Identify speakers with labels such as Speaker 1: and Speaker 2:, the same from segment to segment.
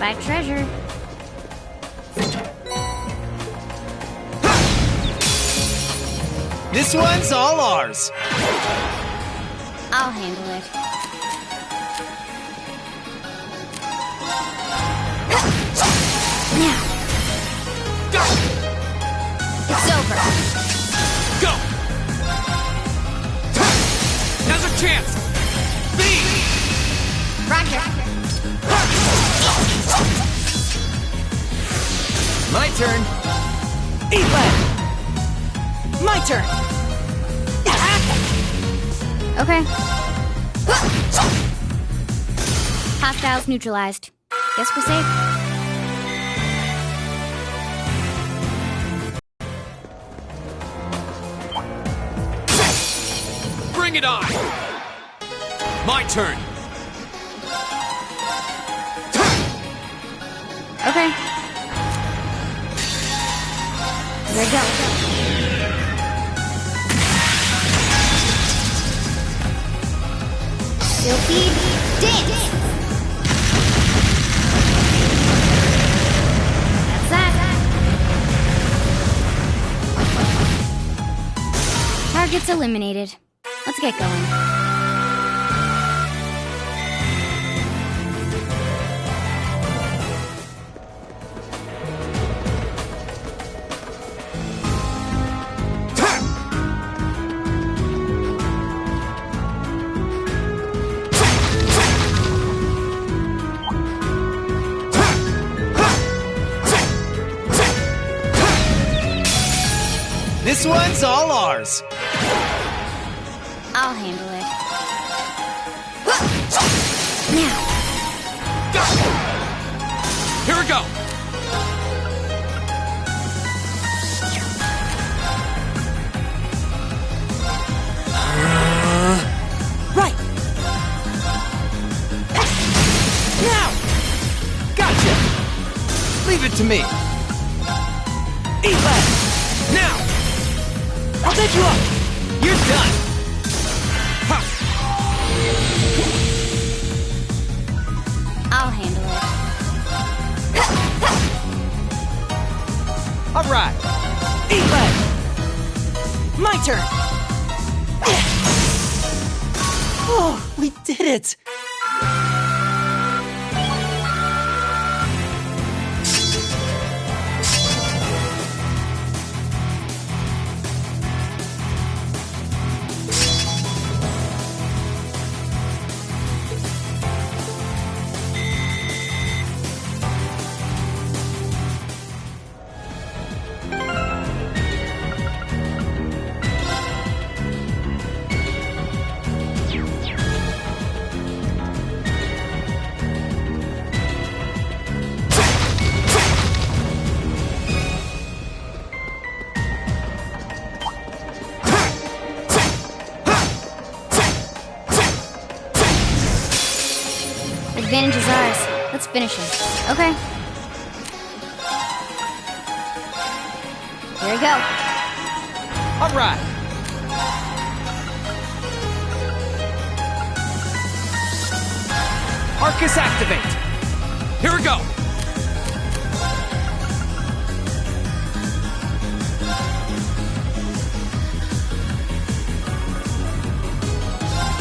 Speaker 1: Back treasure.
Speaker 2: This one's all ours.
Speaker 1: I'll handle it. Now.
Speaker 2: Go!
Speaker 1: It's over.
Speaker 2: Go! Now's our chance! B!
Speaker 1: Roger.
Speaker 2: My turn. Eat lead! My turn!
Speaker 1: Okay. Hostiles neutralized. Guess we're safe.
Speaker 2: Bring it on! My turn!
Speaker 1: Okay. Here we go. Silky dance! That's that. Targets eliminated. Let's get going.
Speaker 2: This one's all ours.
Speaker 1: I'll handle it. Now.
Speaker 2: Go! Here we go! Right! Now! Gotcha! Leave it to me! Eat that! Now! I'll set you up! You're done! Ha!
Speaker 1: I'll handle it.
Speaker 2: All right. Eat lead. My turn. Oh, we did it.
Speaker 1: Advantage is ours. Let's finish him. Okay. Here we go.
Speaker 2: All right. Arcus activate. Here we go.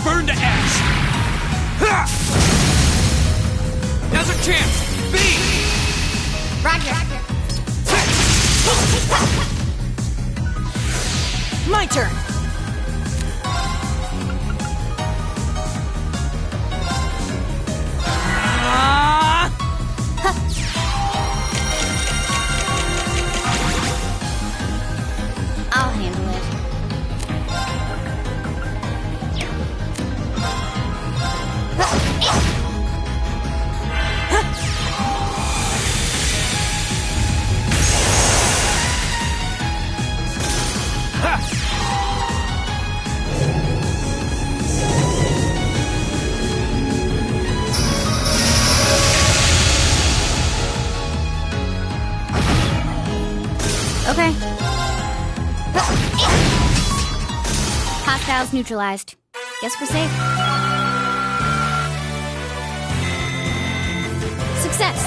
Speaker 2: Burn to ash. Ha! Now's our chance! B!
Speaker 1: Roger.
Speaker 2: My turn!
Speaker 1: I'll handle it. Okay. Hostiles neutralized. Guess we're safe. Success!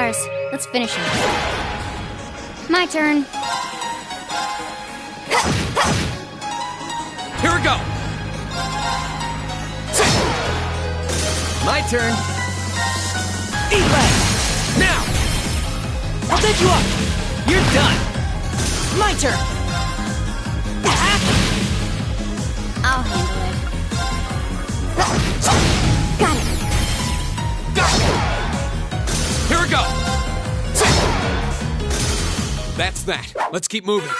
Speaker 1: ours. Let's finish him. My turn.
Speaker 2: Here we go. My turn. Eat lead. Now. I'll take you up. You're done. My turn.
Speaker 1: I'll handle it. Got it.
Speaker 2: Here we go. That's that. Let's keep moving.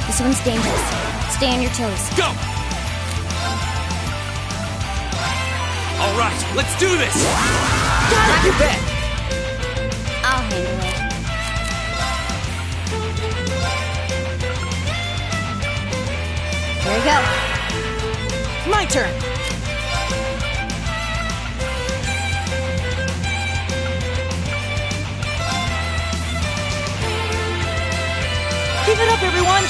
Speaker 1: This one's dangerous. Stay on your toes.
Speaker 2: Go! All right, let's do this! Got it! You bet!
Speaker 1: I'll handle it. Here we go.
Speaker 3: My turn. Keep it up, everyone!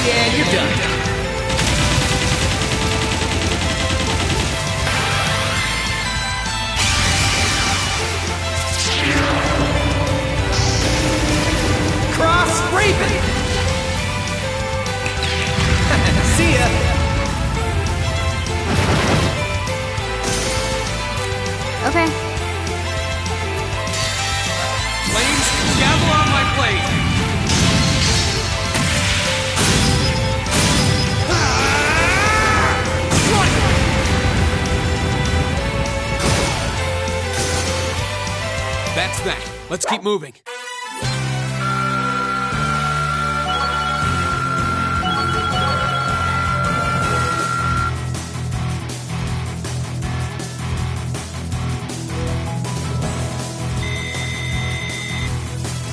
Speaker 2: Yeah, you're done. Cross Raven! See ya!
Speaker 1: Okay.
Speaker 2: Flames, gavel on my blade! That's that. Let's keep moving.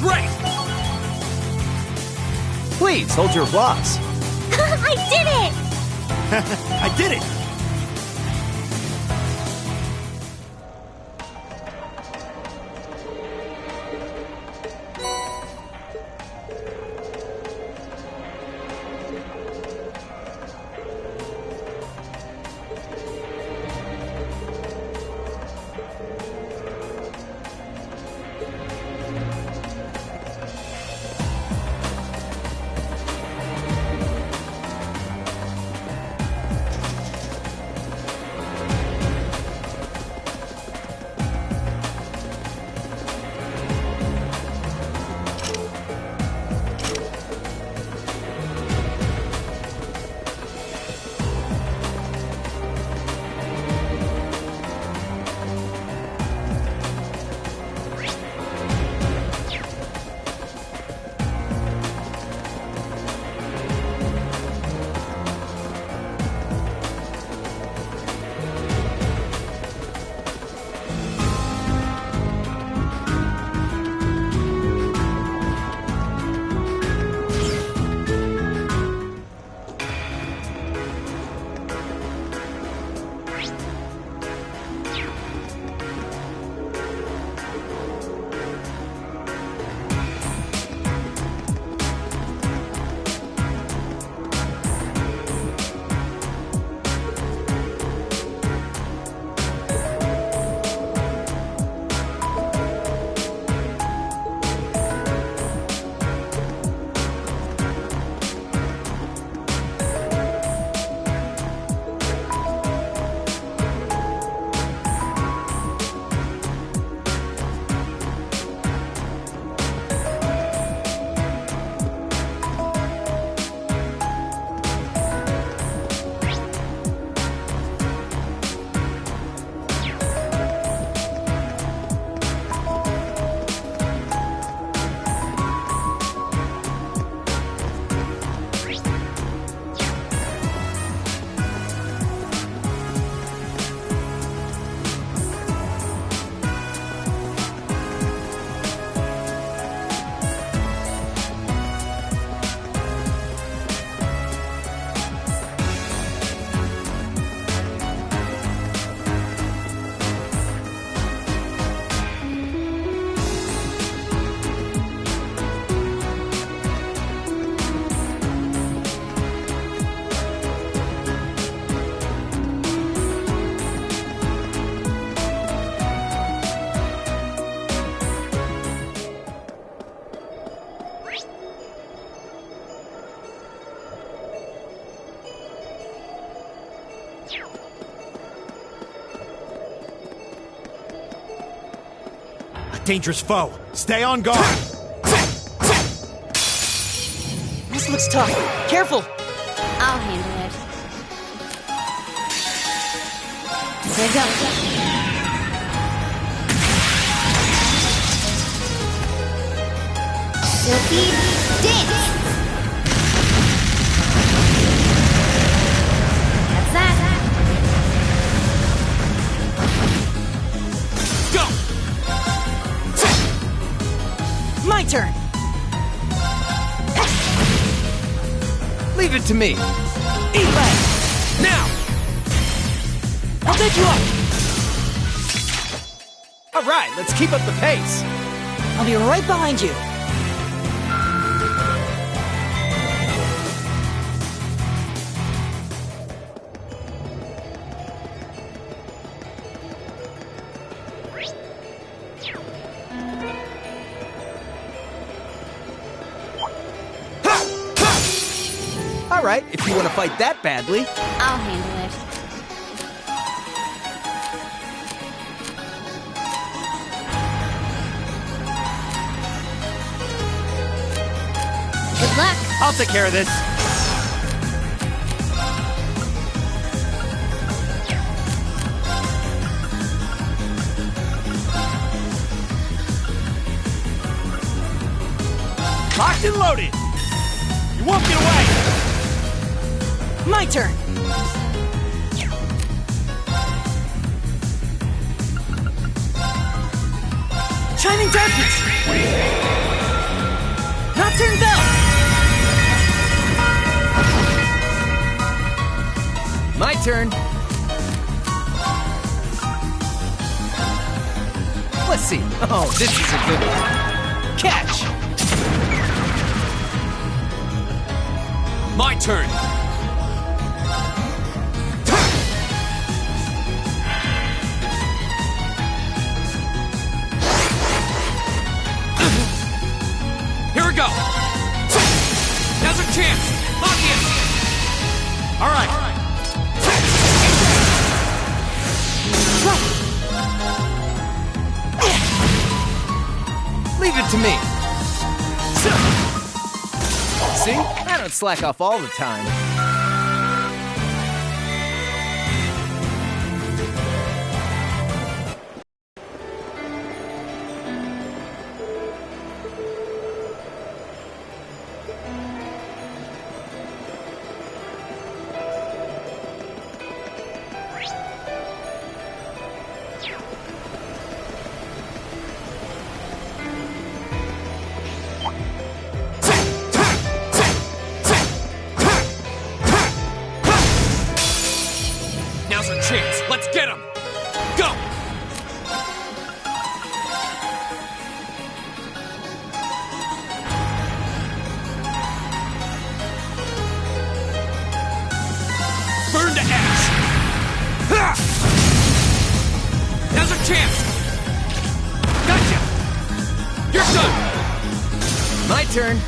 Speaker 2: Great!
Speaker 4: Please hold your applause.
Speaker 1: I did it!
Speaker 4: I did it! A dangerous foe. Stay on guard.
Speaker 3: This looks tough. Careful!
Speaker 1: I'll handle it. Here goes. Silky dance. That's that.
Speaker 2: Go!
Speaker 3: My turn!
Speaker 4: Leave it to me.
Speaker 3: Eat leg!
Speaker 2: Now!
Speaker 3: I'll take you up!
Speaker 4: All right, let's keep up the pace.
Speaker 3: I'll be right behind you.
Speaker 4: All right, if you want to fight that badly.
Speaker 1: I'll handle it. Good luck.
Speaker 4: I'll take care of this. Locked and loaded. You won't get away.
Speaker 3: My turn! Shining darkness! Nocturne bell!
Speaker 4: My turn. Let's see. Oh, this is a good one. Catch!
Speaker 2: My turn! Here we go! Now's our chance! Obvious!
Speaker 4: All right. Leave it to me. See? I don't slack off all the time.
Speaker 2: Now's our chance! Let's get him! Go! Burn to ash! Ha! Now's our chance! Gotcha! You're done!
Speaker 4: My turn.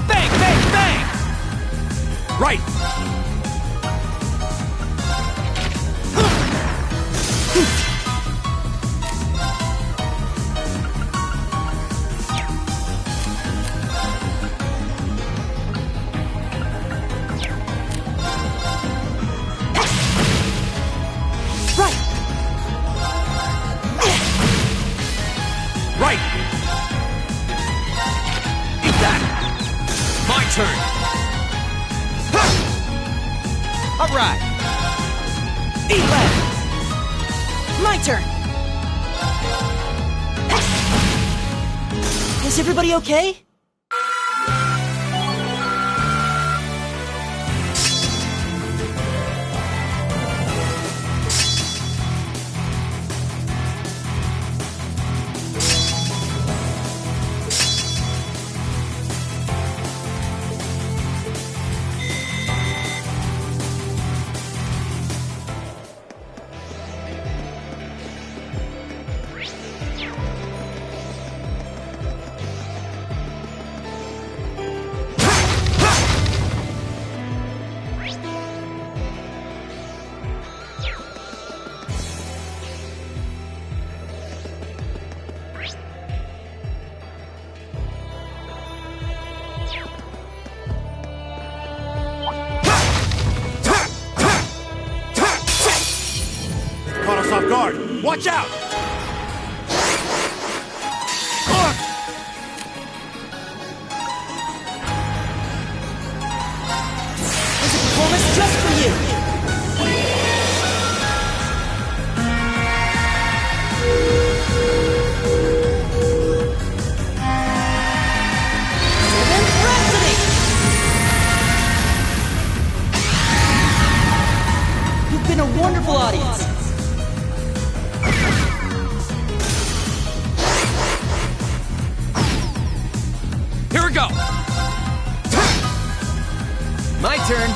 Speaker 2: Bang, bang, bang! Right!
Speaker 3: Right!
Speaker 2: Right! Eat that! My turn!
Speaker 4: All right.
Speaker 3: Eat leg! My turn! Is everybody okay?
Speaker 2: hard! Watch out!
Speaker 3: There's a performance just for you! You've been a wonderful audience!
Speaker 2: Here we go!
Speaker 4: My turn.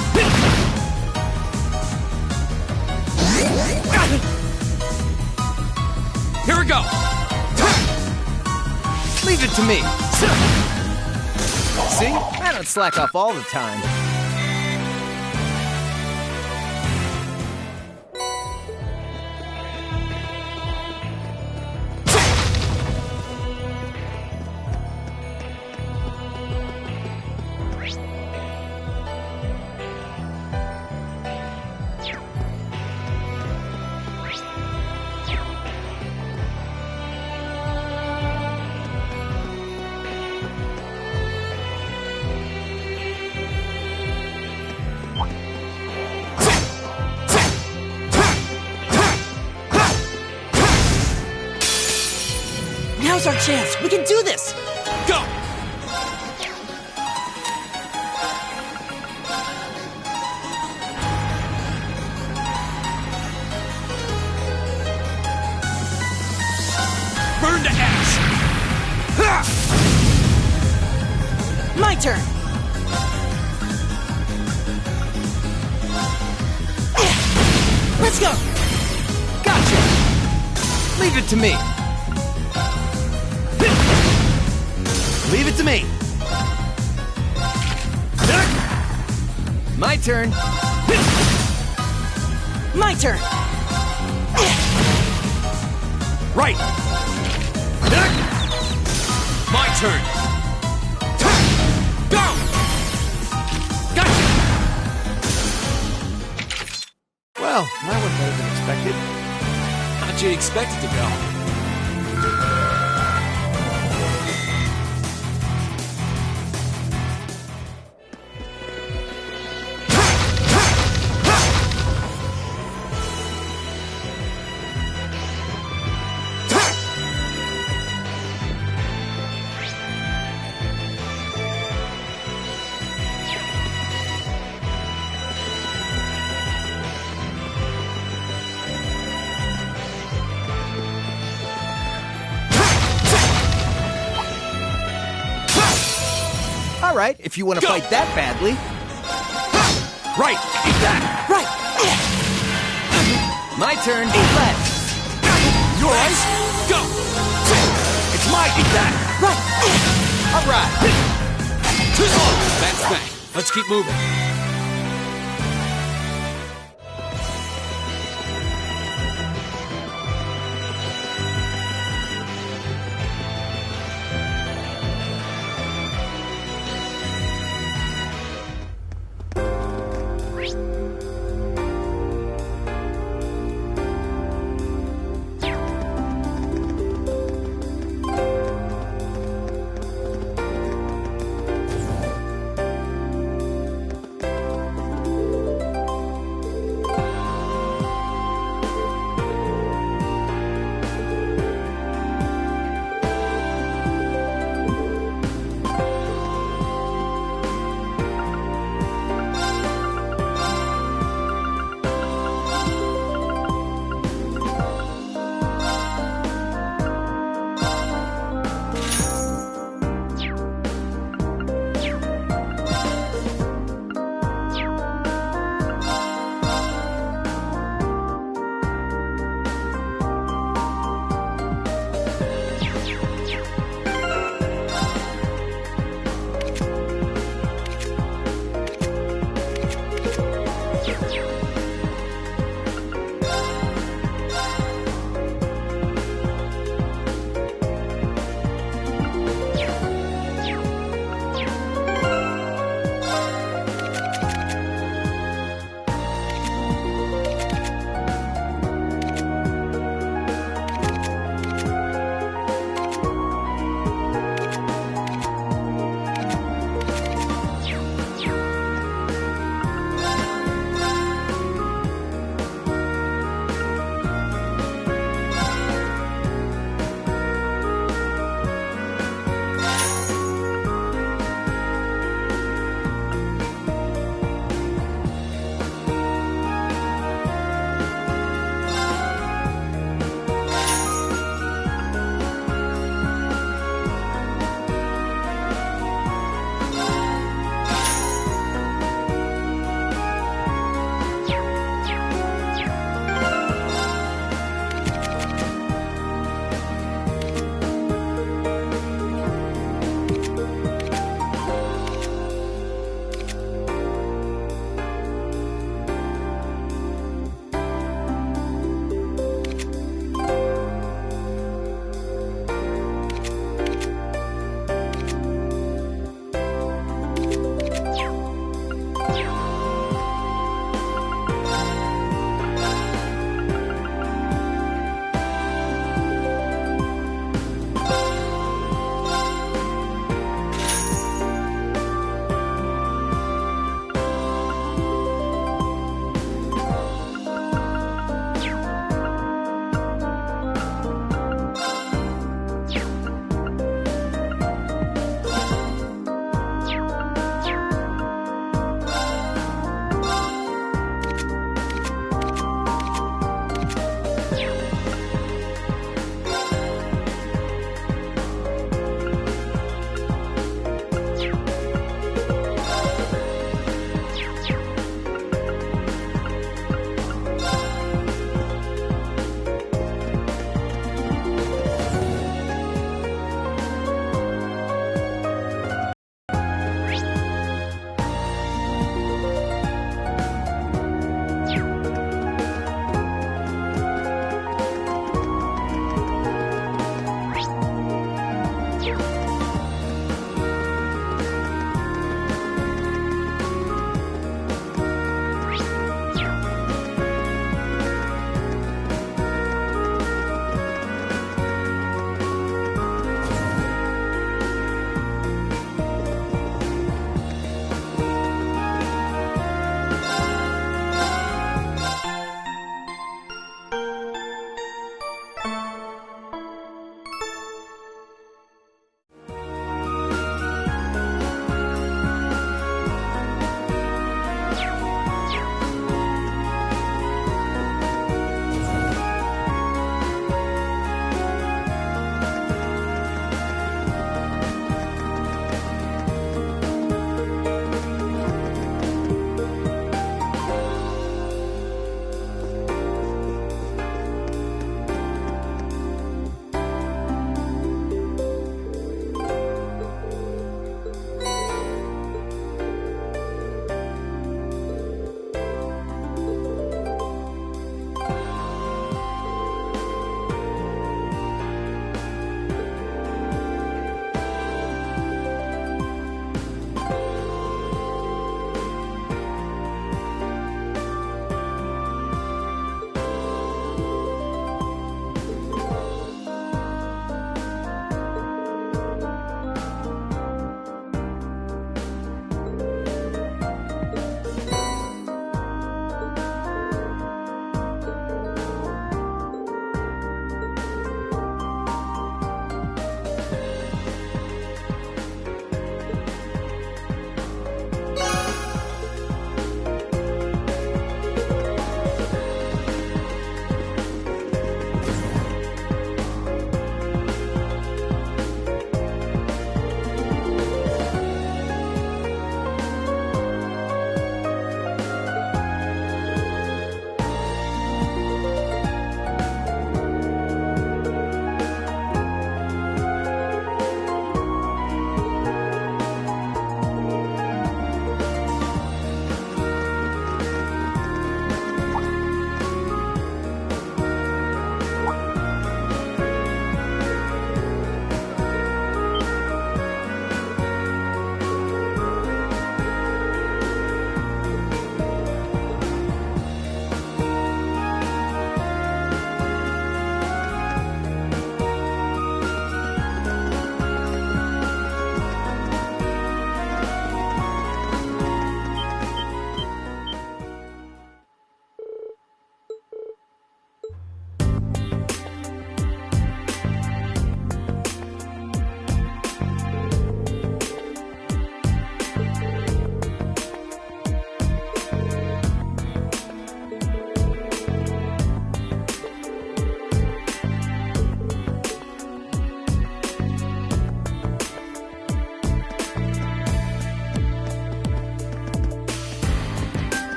Speaker 2: Here we go!
Speaker 4: Leave it to me. See? I don't slack off all the time.
Speaker 3: Now's our chance! We can do this!
Speaker 2: Go! Burn to ash! Ha!
Speaker 3: My turn! Let's go!
Speaker 4: Gotcha! Leave it to me. Leave it to me. My turn.
Speaker 3: My turn!
Speaker 2: Right! My turn! Go! Gotcha!
Speaker 4: Well, that went better than expected.
Speaker 2: How'd you expect it to go?
Speaker 4: All right, if you want to
Speaker 2: Go.
Speaker 4: fight that badly.
Speaker 2: Right! Eat that!
Speaker 3: Right!
Speaker 4: My turn.
Speaker 3: Eat that!
Speaker 2: Yours! Go! It's my eat that!
Speaker 3: Right!
Speaker 4: All right.
Speaker 2: That's bang. Let's keep moving.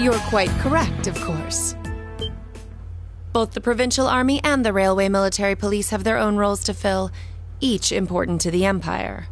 Speaker 5: You're quite correct, of course. Both the provincial army and the railway military police have their own roles to fill, each important to the Empire.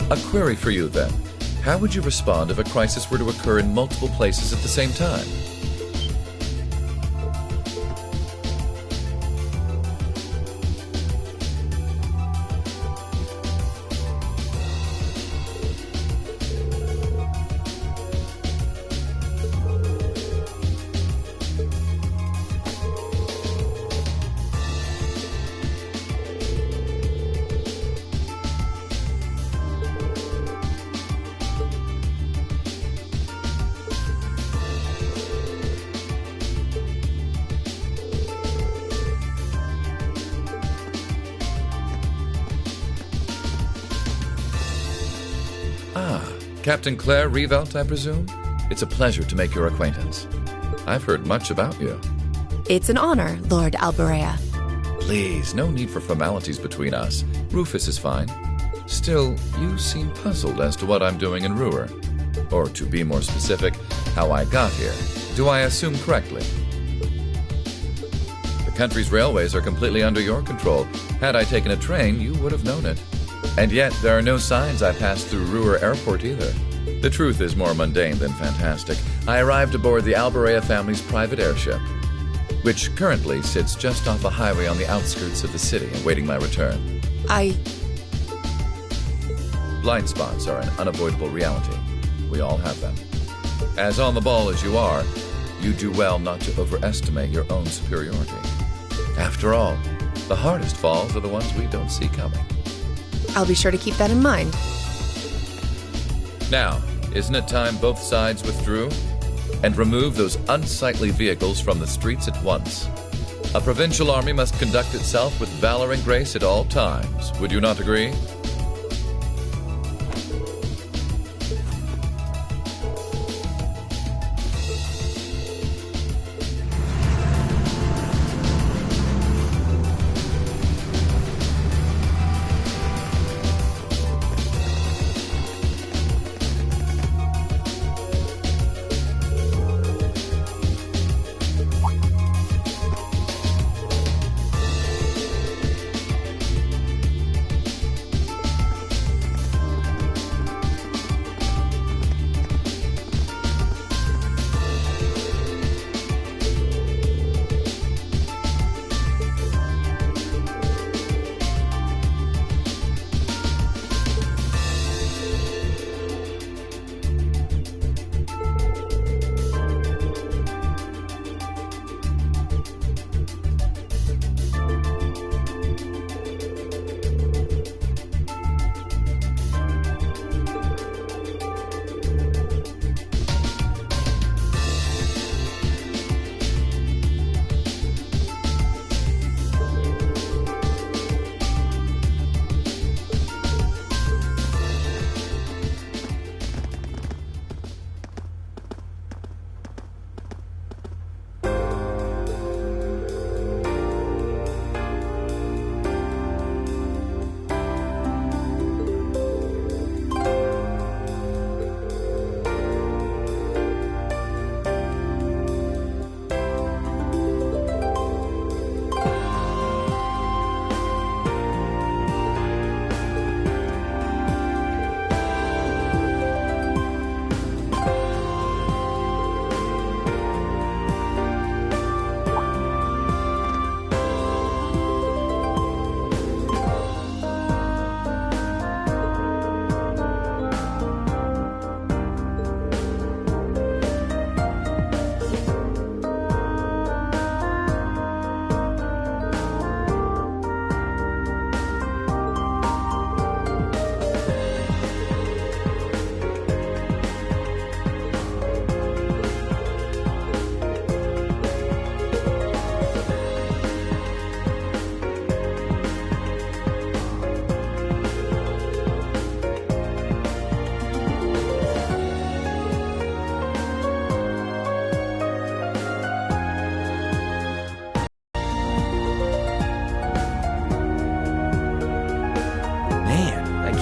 Speaker 6: A query for you, then. How would you respond if a crisis were to occur in multiple places at the same time? Captain Claire Revelt, I presume? It's a pleasure to make your acquaintance. I've heard much about you.
Speaker 5: It's an honor, Lord Alberea.
Speaker 6: Please, no need for formalities between us. Rufus is fine. Still, you seem puzzled as to what I'm doing in Ruhr. Or, to be more specific, how I got here. Do I assume correctly? The country's railways are completely under your control. Had I taken a train, you would have known it. And yet, there are no signs I passed through Ruhr Airport either. The truth is more mundane than fantastic. I arrived aboard the Alberea family's private airship, which currently sits just off a highway on the outskirts of the city, awaiting my return. Blind spots are an unavoidable reality. We all have them. As on the ball as you are, you do well not to overestimate your own superiority. After all, the hardest falls are the ones we don't see coming.
Speaker 5: I'll be sure to keep that in mind.
Speaker 6: Now, isn't it time both sides withdrew? And remove those unsightly vehicles from the streets at once? A provincial army must conduct itself with valor and grace at all times. Would you not agree?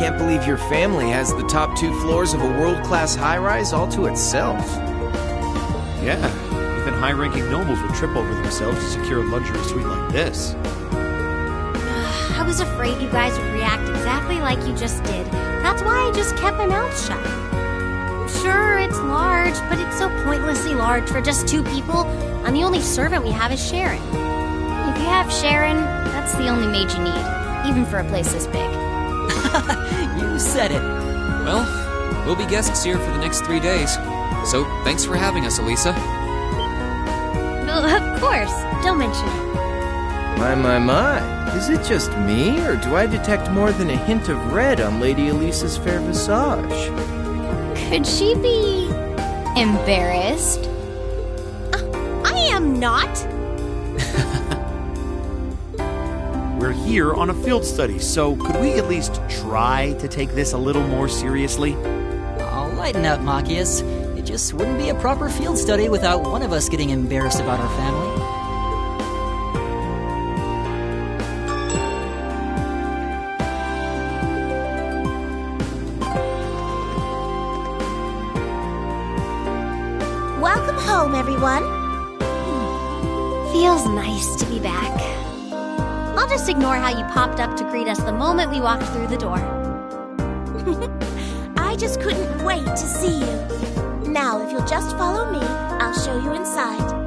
Speaker 4: can't believe your family has the top 2 floors of a world-class high-rise all to itself.
Speaker 7: Yeah, even high-ranking nobles would trip over themselves to secure a luxury suite like this.
Speaker 1: I was afraid you guys would react exactly like you just did. That's why I just kept my mouth shut. Sure, it's large, but it's so pointlessly large for just 2 people, and the only servant we have is Sharon.
Speaker 8: If you have Sharon, that's the only maid you need, even for a place this big.
Speaker 3: You said it.
Speaker 2: Well, we'll be guests here for the next 3 days. So, thanks for having us, Elisa.
Speaker 1: Well, of course. Don't mention it.
Speaker 4: My. Is it just me, or do I detect more than a hint of red on Lady Elisa's fair visage?
Speaker 8: Could she be embarrassed?
Speaker 1: I am not.
Speaker 7: We're here on a field study, so could we at least try to take this a little more seriously?
Speaker 3: I'll lighten up, Machias. It just wouldn't be a proper field study without one of us getting embarrassed about our family.
Speaker 1: Welcome home, everyone. Feels nice to be back. I'll just ignore how you popped up to greet us the moment we walked through the door. I just couldn't wait to see you. Now, if you'll just follow me, I'll show you inside.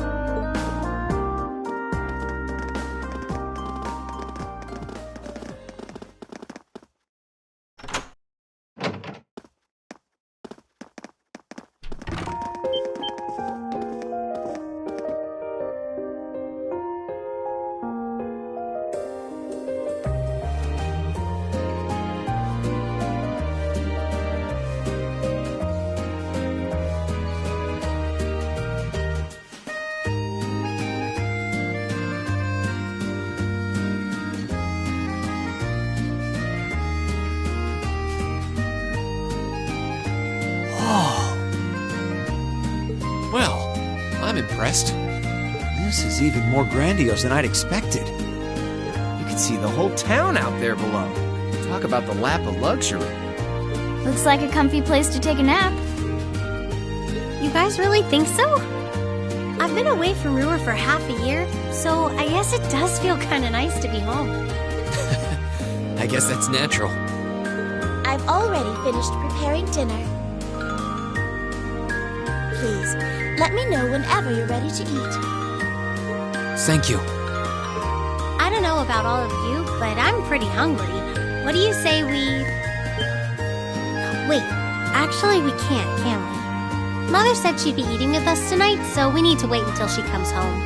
Speaker 2: Well, I'm impressed.
Speaker 7: This is even more grandiose than I'd expected.
Speaker 4: You can see the whole town out there below. Talk about the lap of luxury.
Speaker 8: Looks like a comfy place to take a nap.
Speaker 1: You guys really think so? I've been away from Ruhr for half a year, so I guess it does feel kind of nice to be home.
Speaker 2: I guess that's natural.
Speaker 1: I've already finished preparing dinner. Please, let me know whenever you're ready to eat.
Speaker 2: Thank you.
Speaker 1: I don't know about all of you, but I'm pretty hungry. What do you say we... Wait, actually we can't, can we? Mother said she'd be eating with us tonight, so we need to wait until she comes home.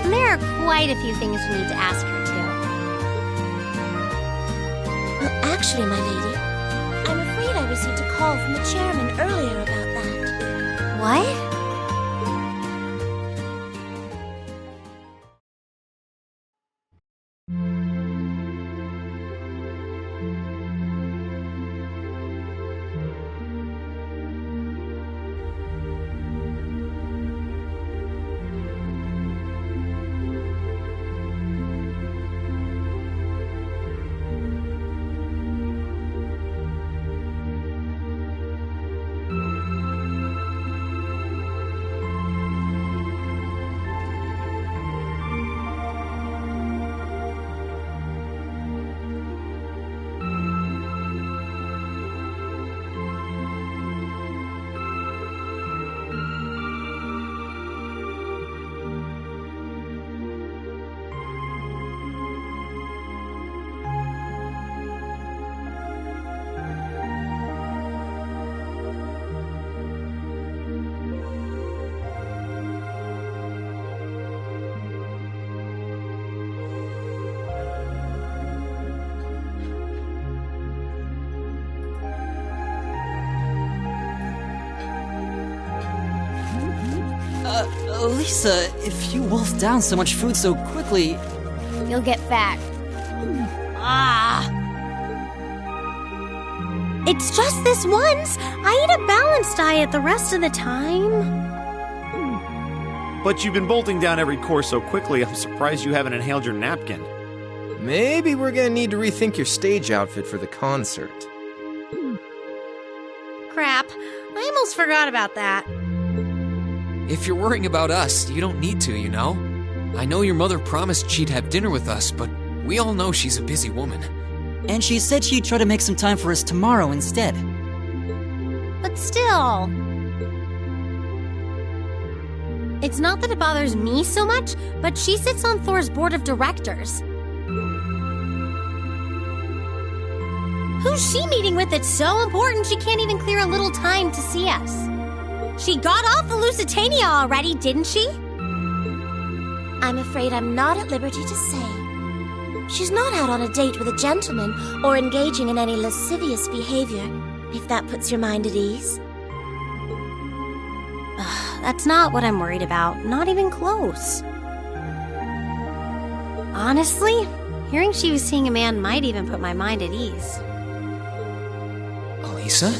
Speaker 1: And there are quite a few things we need to ask her, too. Well, actually, my lady, I'm afraid I received a call from the chairman earlier about that. What?
Speaker 3: Lisa, if you wolf down so much food so quickly...
Speaker 8: You'll get fat.
Speaker 1: Ah! It's just this once. I eat a balanced diet the rest of the time.
Speaker 7: But you've been bolting down every course so quickly, I'm surprised you haven't inhaled your napkin.
Speaker 4: Maybe we're gonna need to rethink your stage outfit for the concert.
Speaker 1: crap. I almost forgot about that.
Speaker 2: If you're worrying about us, you don't need to, you know? I know your mother promised she'd have dinner with us, but we all know she's a busy woman.
Speaker 3: And she said she'd try to make some time for us tomorrow instead.
Speaker 1: But still... It's not that it bothers me so much, but she sits on Thor's board of directors. Who's she meeting with that's so important she can't even clear a little time to see us? She got off the Lusitania already, didn't she?
Speaker 9: I'm afraid I'm not at liberty to say. She's not out on a date with a gentleman or engaging in any lascivious behavior, if that puts your mind at ease.
Speaker 1: That's not what I'm worried about. Not even close. Honestly, hearing she was seeing a man might even put my mind at ease.
Speaker 2: Elisa?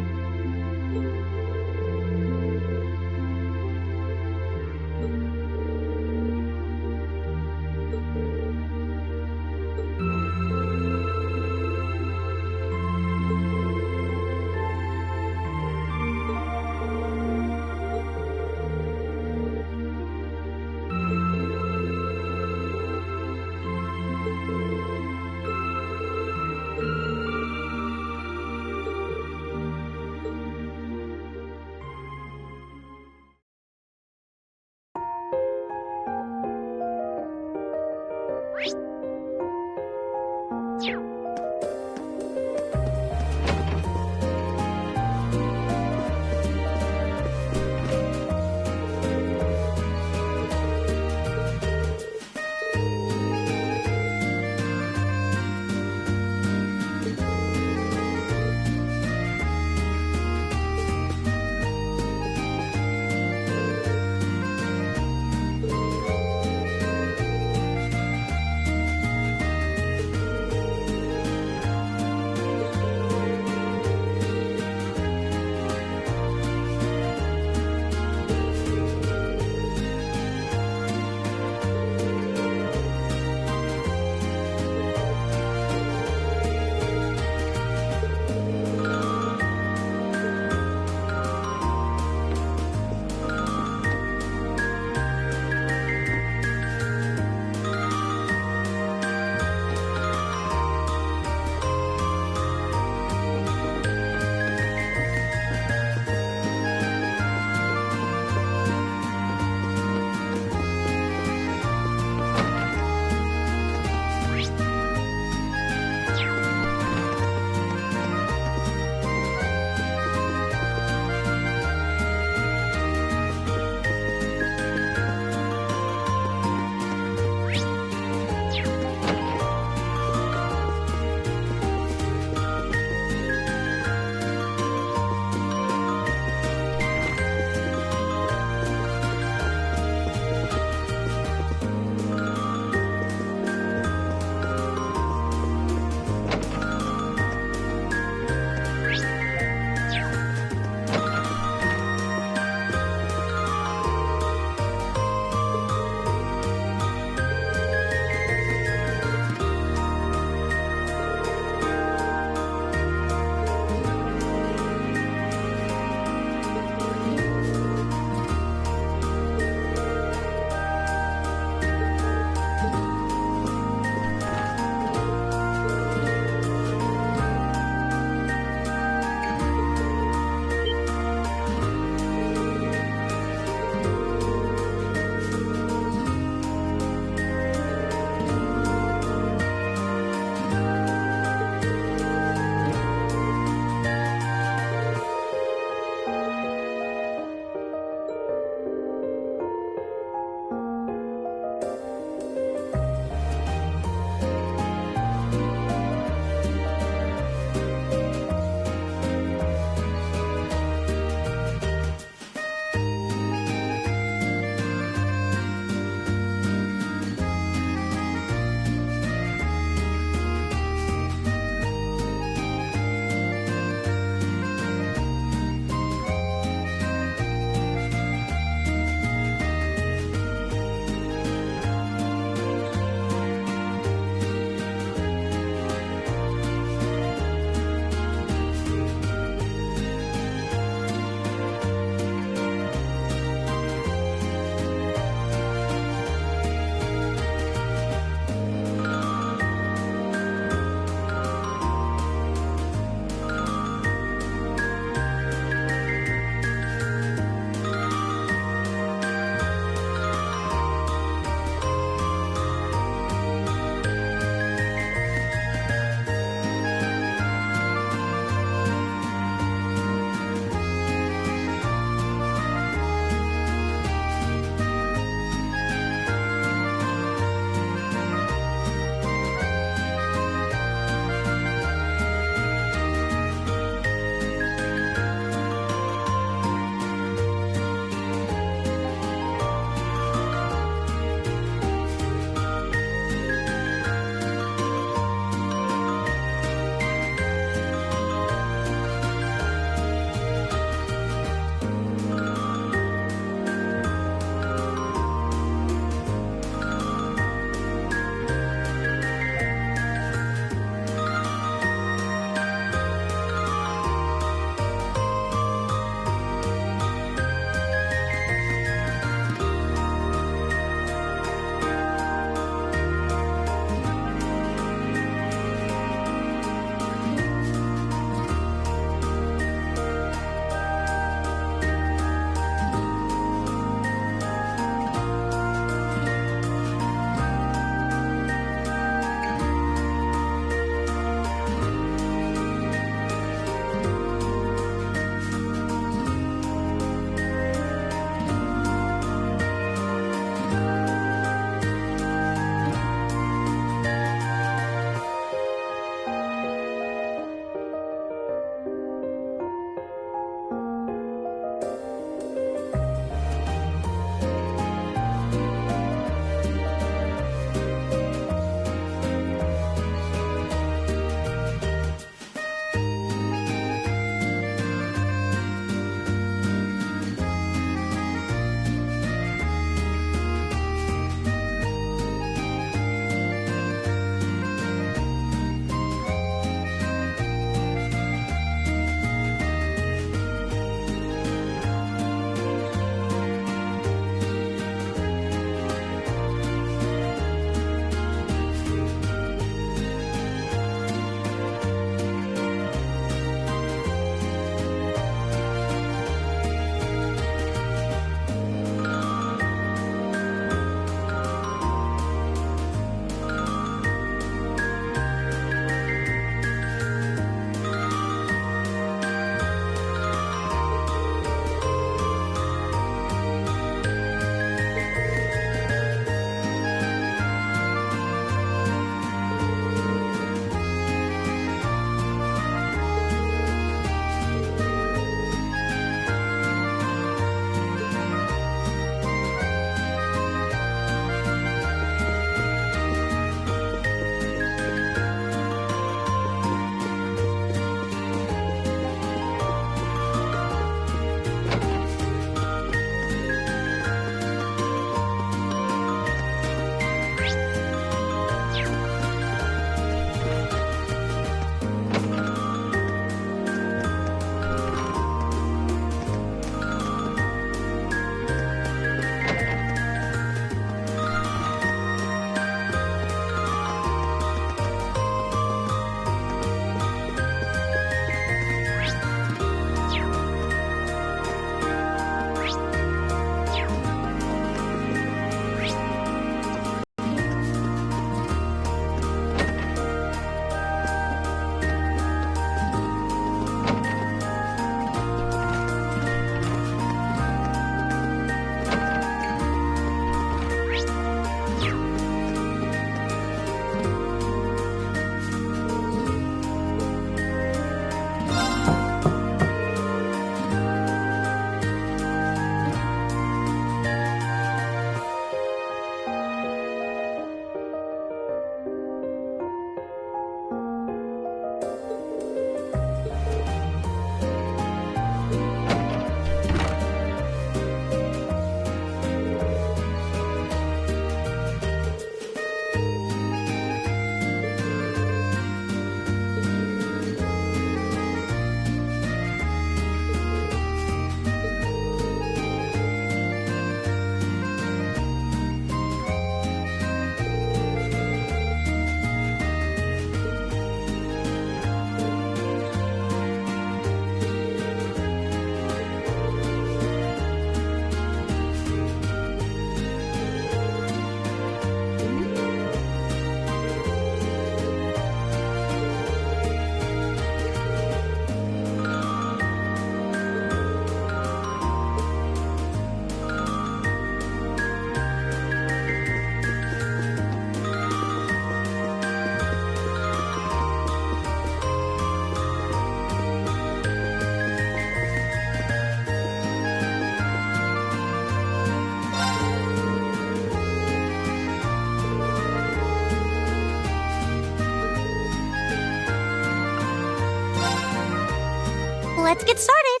Speaker 1: Let's get started.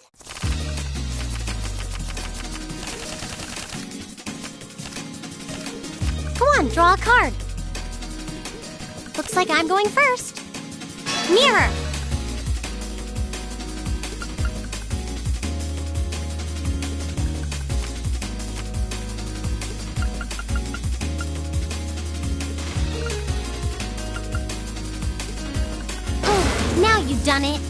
Speaker 1: Go on, draw a card. Looks like I'm going first. Mirror. Oh, now you've done it.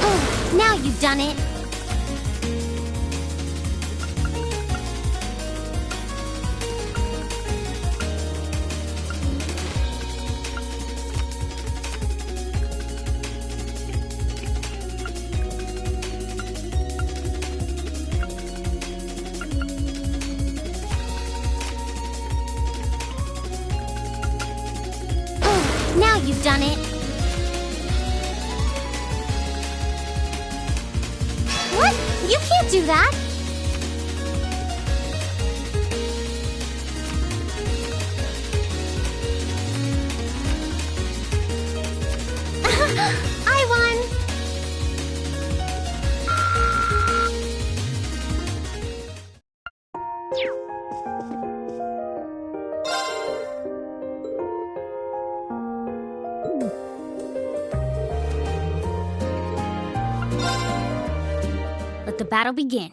Speaker 1: Oh, now you've done it. Now you've done it. What? You can't do that. I won.
Speaker 8: Let the battle begin.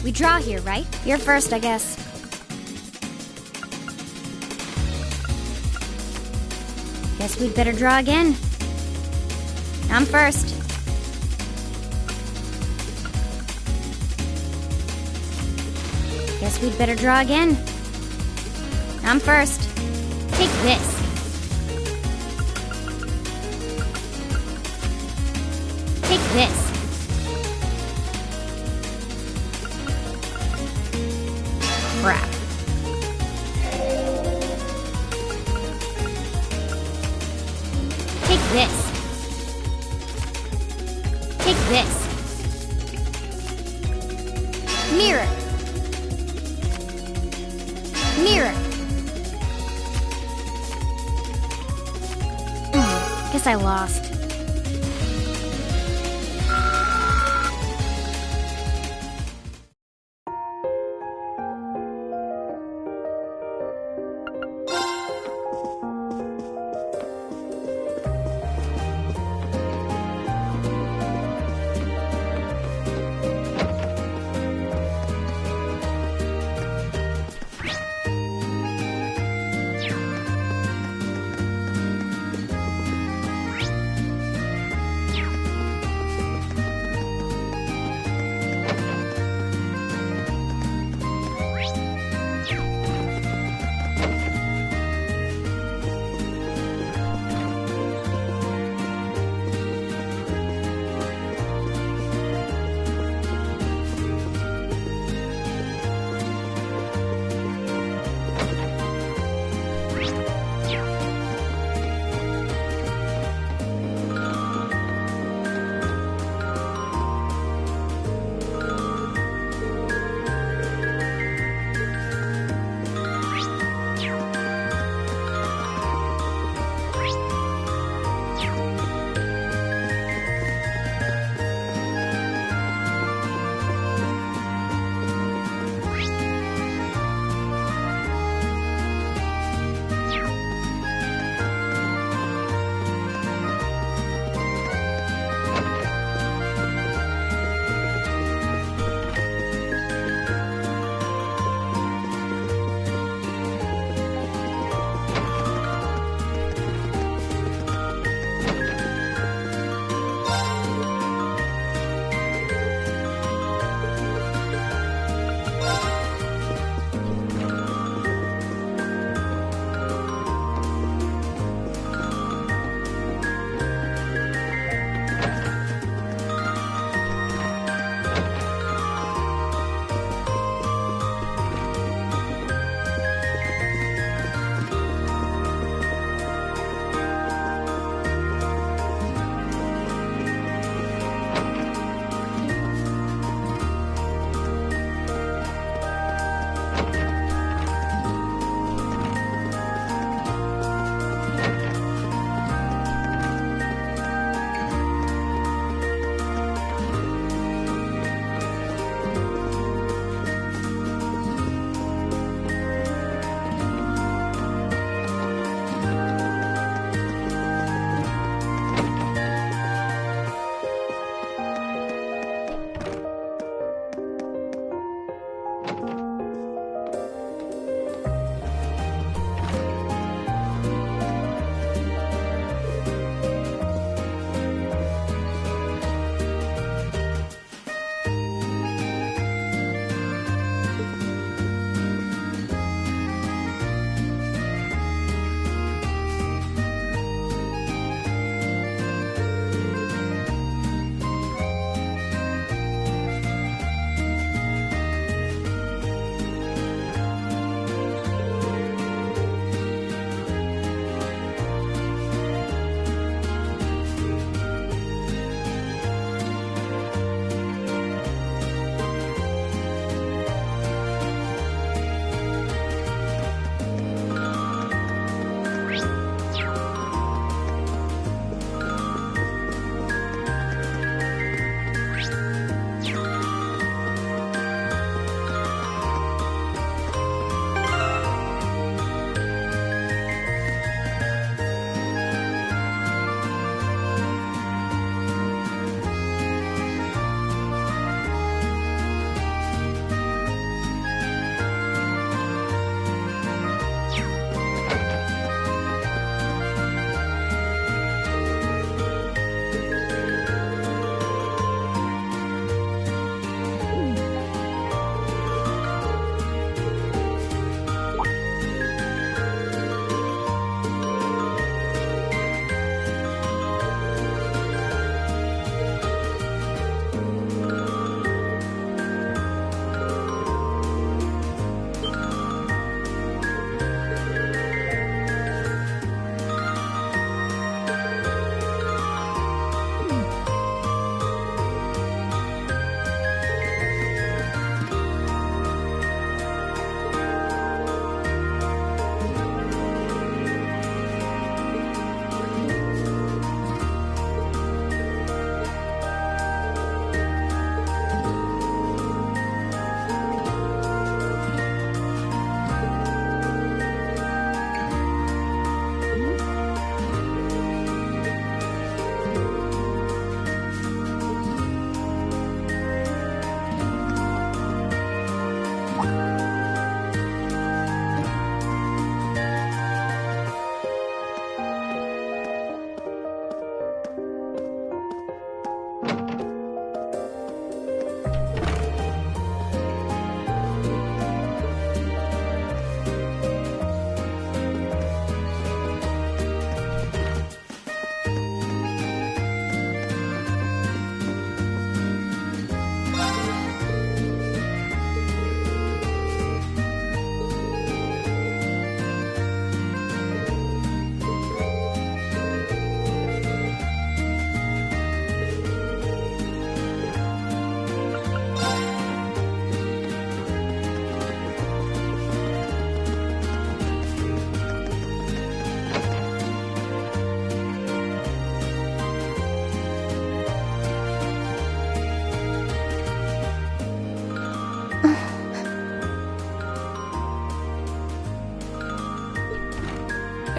Speaker 8: We draw here, right? You're first, I guess. Guess we'd better draw again. I'm first. Guess we'd better draw again. I'm first. Take this. Take this. Crap. Take this. Take this. Mirror. Mirror. Guess I lost.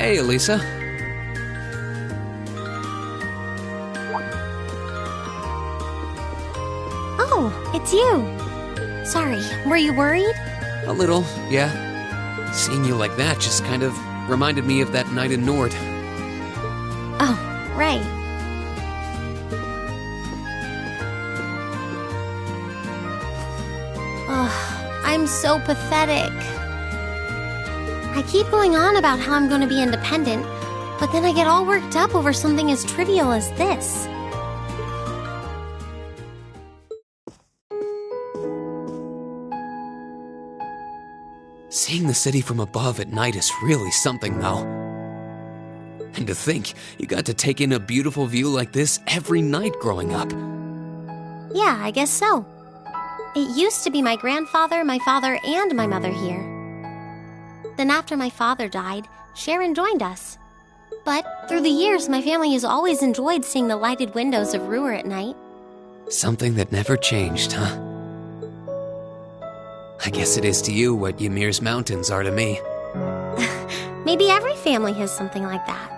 Speaker 2: Hey, Elisa.
Speaker 1: Oh, it's you. Sorry, were you worried?
Speaker 2: A little, yeah. Seeing you like that just kind of reminded me of that night in Nord.
Speaker 1: Oh, right. Ugh, I'm so pathetic. I keep going on about how I'm going to be independent, but then I get all worked up over something as trivial as this.
Speaker 2: Seeing the city from above at night is really something, though. And to think, you got to take in a beautiful view like this every night growing up.
Speaker 1: Yeah, I guess so. It used to be my grandfather, my father, and my mother here. Then after my father died, Sharon joined us. But through the years, my family has always enjoyed seeing the lighted windows of Ruhr at night.
Speaker 2: Something that never changed, huh? I guess it is to you what Ymir's mountains are to me.
Speaker 1: Maybe every family has something like that.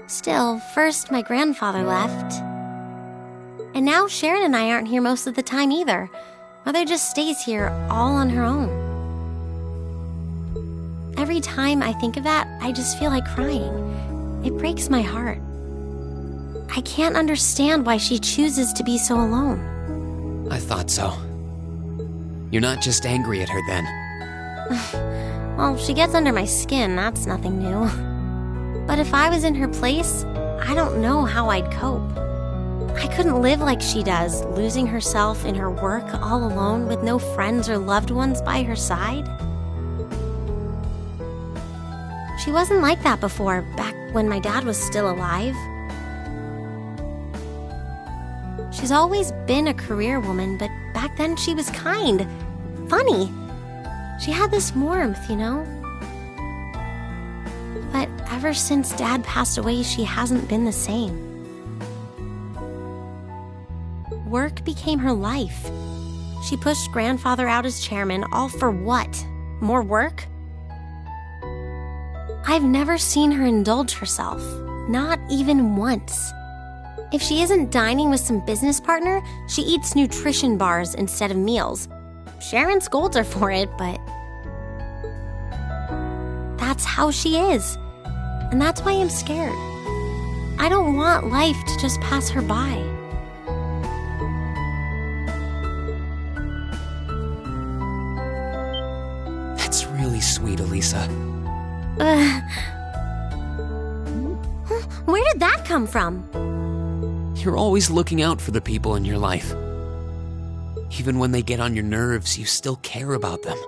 Speaker 1: Still, first my grandfather left. And now Sharon and I aren't here most of the time either. Mother just stays here all on her own. Every time I think of that, I just feel like crying. It breaks my heart. I can't understand why she chooses to be so alone.
Speaker 2: I thought so. You're not just angry at her then.
Speaker 1: Well, she gets under my skin, that's nothing new. But if I was in her place, I don't know how I'd cope. I couldn't live like she does, losing herself in her work all alone with no friends or loved ones by her side. She wasn't like that before, back when my dad was still alive. She's always been a career woman, but back then she was kind, funny. She had this warmth, you know? But ever since Dad passed away, she hasn't been the same. Work became her life. She pushed Grandfather out as chairman, all for what? More work? I've never seen her indulge herself, not even once. If she isn't dining with some business partner, she eats nutrition bars instead of meals. Sharon scolds her for it, but that's how she is. And that's why I'm scared. I don't want life to just pass her by.
Speaker 2: That's really sweet, Elisa.
Speaker 1: Where did that come from?
Speaker 2: You're always looking out for the people in your life. Even when they get on your nerves, you still care about them.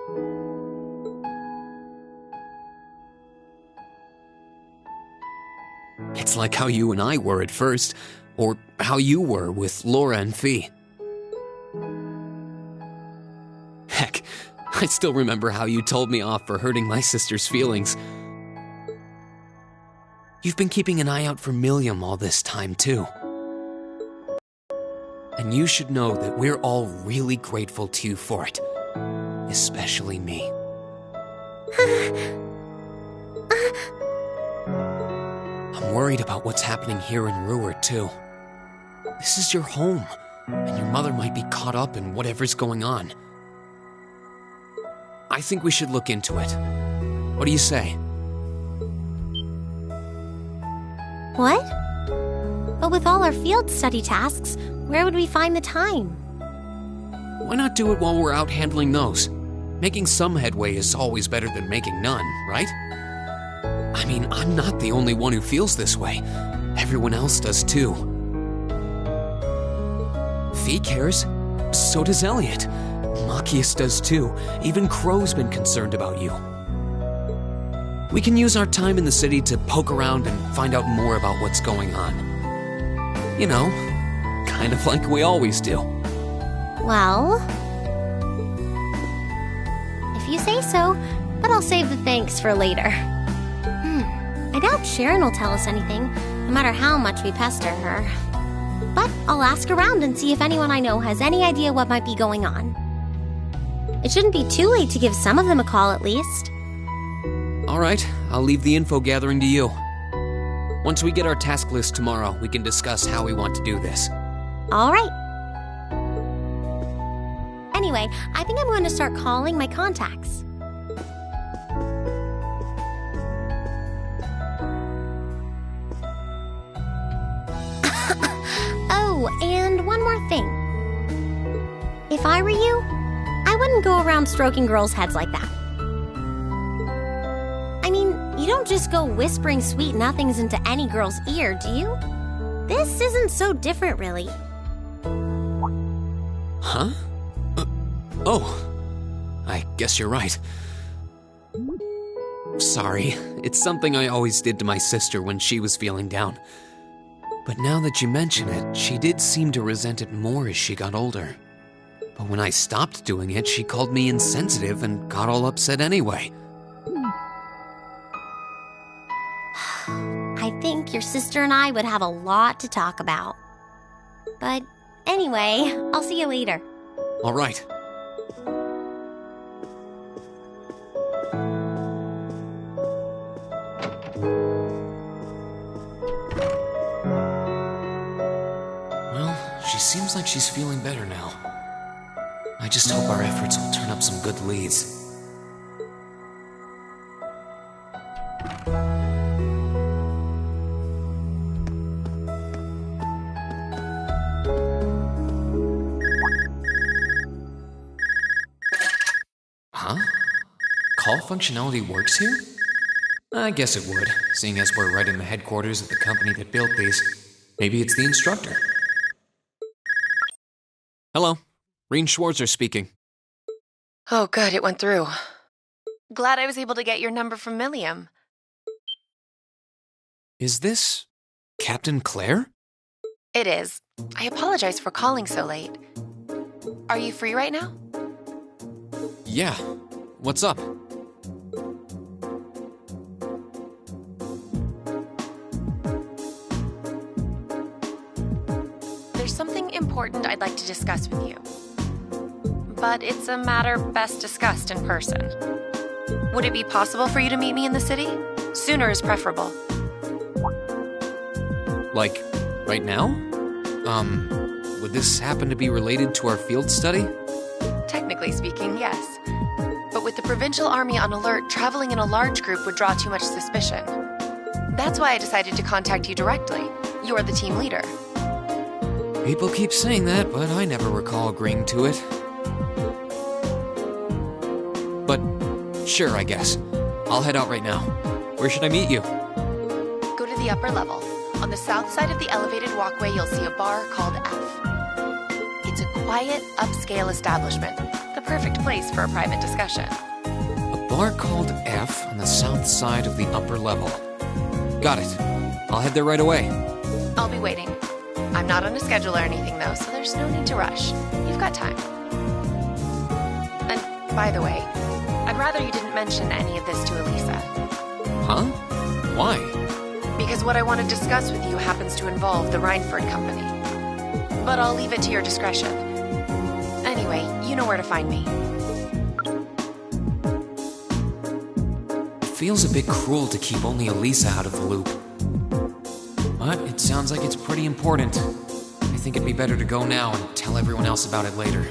Speaker 2: It's like how you and I were at first, or how you were with Laura and Fee. Heck, I still remember how you told me off for hurting my sister's feelings. You've been keeping an eye out for Milliam all this time, too. And you should know that we're all really grateful to you for it. Especially me. I'm worried about what's happening here in Ruhr, too. This is your home, and your mother might be caught up in whatever's going on. I think we should look into it. What do you say?
Speaker 1: What? But with all our field study tasks, where would we find the time?
Speaker 2: Why not do it while we're out handling those? Making some headway is always better than making none, right? I mean, I'm not the only one who feels this way. Everyone else does too. Fee cares. So does Elliot. Machias does too. Even Crow's been concerned about you. We can use our time in the city to poke around and find out more about what's going on. You know, kind of like we always do.
Speaker 1: Well, if you say so, but I'll save the thanks for later. I doubt Sharon will tell us anything, no matter how much we pester her. But I'll ask around and see if anyone I know has any idea what might be going on. It shouldn't be too late to give some of them a call at least.
Speaker 2: Alright, I'll leave the info gathering to you. Once we get our task list tomorrow, we can discuss how we want to do this.
Speaker 1: All right. Anyway, I think I'm going to start calling my contacts. Oh, and one more thing. If I were you, I wouldn't go around stroking girls' heads like that. I mean, you don't just go whispering sweet nothings into any girl's ear, do you? This isn't so different, really.
Speaker 2: Huh? Oh, I guess you're right. Sorry, it's something I always did to my sister when she was feeling down. But now that you mention it, she did seem to resent it more as she got older. But when I stopped doing it, she called me insensitive and got all upset anyway.
Speaker 1: I think your sister and I would have a lot to talk about. But anyway, I'll see you later.
Speaker 2: All right. Well, she seems like she's feeling better now. I just hope our efforts will turn up some good leads. Huh? Call functionality works here? I guess it would, seeing as we're right in the headquarters of the company that built these. Maybe it's the instructor. Hello, Reen Schwarzer speaking.
Speaker 5: Oh, good, it went through. Glad I was able to get your number from Milliam.
Speaker 2: Is this Captain Claire?
Speaker 5: It is. I apologize for calling so late. Are you free right now?
Speaker 2: Yeah. What's up?
Speaker 5: There's something important I'd like to discuss with you. But it's a matter best discussed in person. Would it be possible for you to meet me in the city? Sooner is preferable.
Speaker 2: Like, right now? Would this happen to be related to our field study?
Speaker 5: Technically speaking, yes. But with the provincial army on alert, traveling in a large group would draw too much suspicion. That's why I decided to contact you directly. You're the team leader.
Speaker 2: People keep saying that, but I never recall agreeing to it. But, sure, I guess. I'll head out right now. Where should I meet you?
Speaker 5: Go to the upper level. On the south side of the elevated walkway, you'll see a bar called F. It's a quiet, upscale establishment. The perfect place for a private discussion.
Speaker 2: A bar called F on the south side of the upper level. Got it. I'll head there right away.
Speaker 5: I'll be waiting. I'm not on a schedule or anything, though, so there's no need to rush. You've got time. And, by the way, I'd rather you didn't mention any of this to Elisa.
Speaker 2: Huh? Why?
Speaker 5: Because what I want to discuss with you happens to involve the Reinford Company. But I'll leave it to your discretion. Anyway, you know where to find me.
Speaker 2: It feels a bit cruel to keep only Elisa out of the loop. But it sounds like it's pretty important. I think it'd be better to go now and tell everyone else about it later.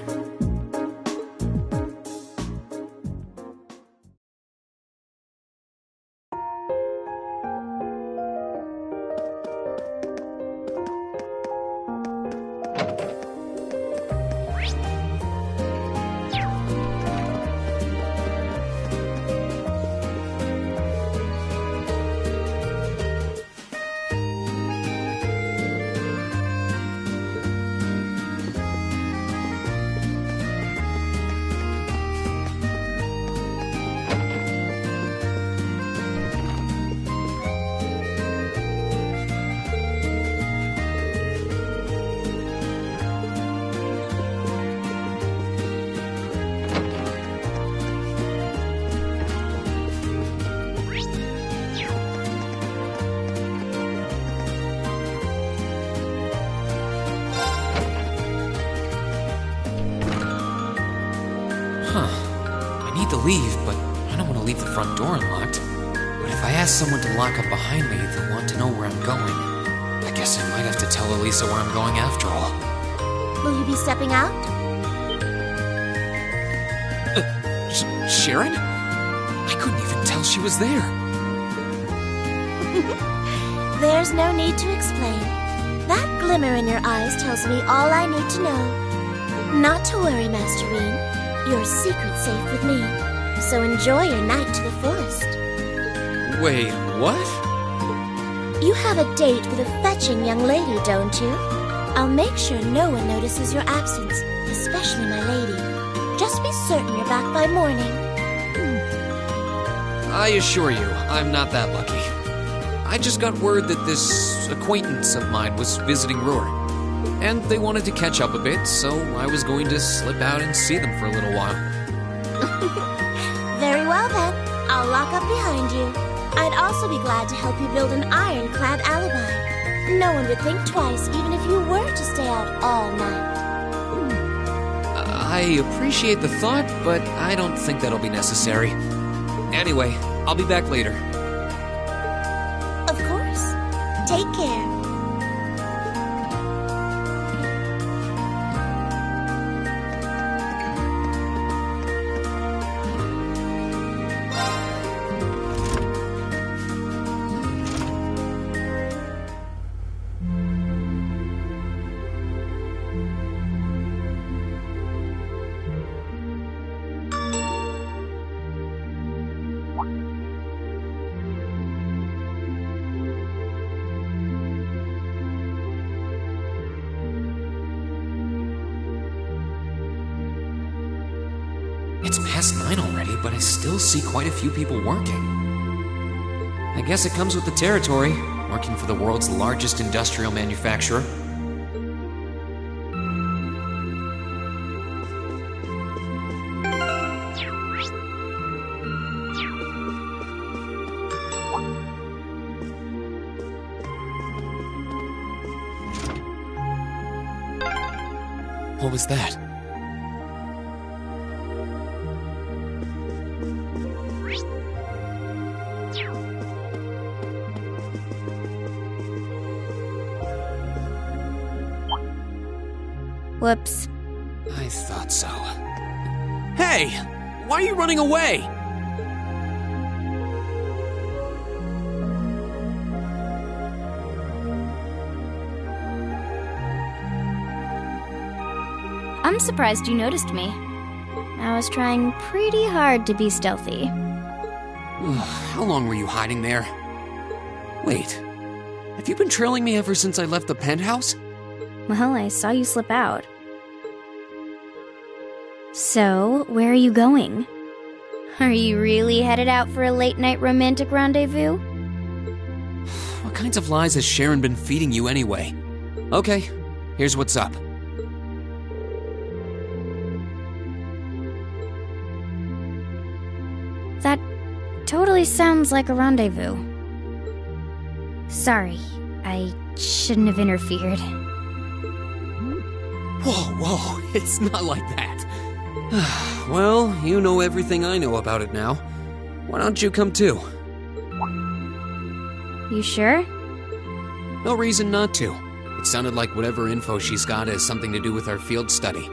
Speaker 2: I need to leave, but I don't want to leave the front door unlocked. But if I ask someone to lock up behind me, they'll want to know where I'm going. I guess I might have to tell Elisa where I'm going after all.
Speaker 9: Will you be stepping out?
Speaker 2: Sharon? I couldn't even tell she was there.
Speaker 9: There's no need to explain. That glimmer in your eyes tells me all I need to know. Not to worry, Master Reen. Your secret's safe with me. So enjoy your night to the fullest.
Speaker 2: Wait, what?
Speaker 9: You have a date with a fetching young lady, don't you? I'll make sure no one notices your absence, especially my lady. Just be certain you're back by morning.
Speaker 2: I assure you, I'm not that lucky. I just got word that this acquaintance of mine was visiting Ruhr. And they wanted to catch up a bit, so I was going to slip out and see them for a little while.
Speaker 9: Very well then. I'll lock up behind you. I'd also be glad to help you build an ironclad alibi. No one would think twice, even if you were to stay out all night.
Speaker 2: I appreciate the thought, but I don't think that'll be necessary. Anyway, I'll be back later.
Speaker 9: Of course. Take care.
Speaker 2: It's past 9 already, but I still see quite a few people working. I guess it comes with the territory, working for the world's largest industrial manufacturer. What was that?
Speaker 8: Whoops.
Speaker 2: I thought so. Hey! Why are you running away?
Speaker 8: I'm surprised you noticed me. I was trying pretty hard to be stealthy.
Speaker 2: How long were you hiding there? Wait, have you been trailing me ever since I left the penthouse?
Speaker 8: Well, I saw you slip out. So, where are you going? Are you really headed out for a late-night romantic rendezvous?
Speaker 2: What kinds of lies has Sharon been feeding you anyway? Okay, here's what's up.
Speaker 8: That totally sounds like a rendezvous. Sorry, I shouldn't have interfered.
Speaker 2: Whoa, it's not like that. Well, you know everything I know about it now. Why don't you come too?
Speaker 8: You sure?
Speaker 2: No reason not to. It sounded like whatever info she's got has something to do with our field study.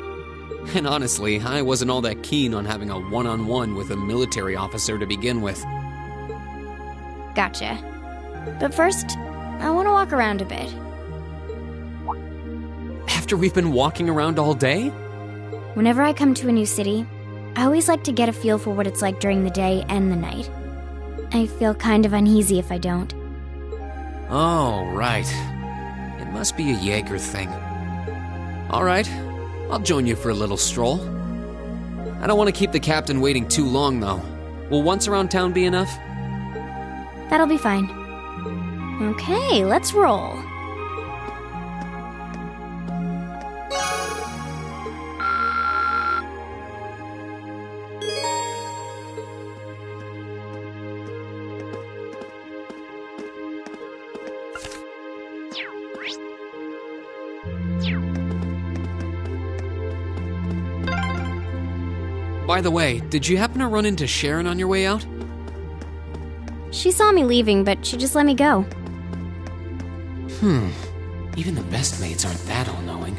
Speaker 2: And honestly, I wasn't all that keen on having a one-on-one with a military officer to begin with.
Speaker 8: Gotcha. But first, I want to walk around a bit.
Speaker 2: After we've been walking around all day?
Speaker 8: Whenever I come to a new city, I always like to get a feel for what it's like during the day and the night. I feel kind of uneasy if I don't.
Speaker 2: Oh, right. It must be a Jaeger thing. All right, I'll join you for a little stroll. I don't want to keep the captain waiting too long, though. Will once around town be enough?
Speaker 8: That'll be fine. Okay, let's roll.
Speaker 2: By the way, did you happen to run into Sharon on your way out?
Speaker 8: She saw me leaving, but she just let me go.
Speaker 2: Even the best maids aren't that all-knowing.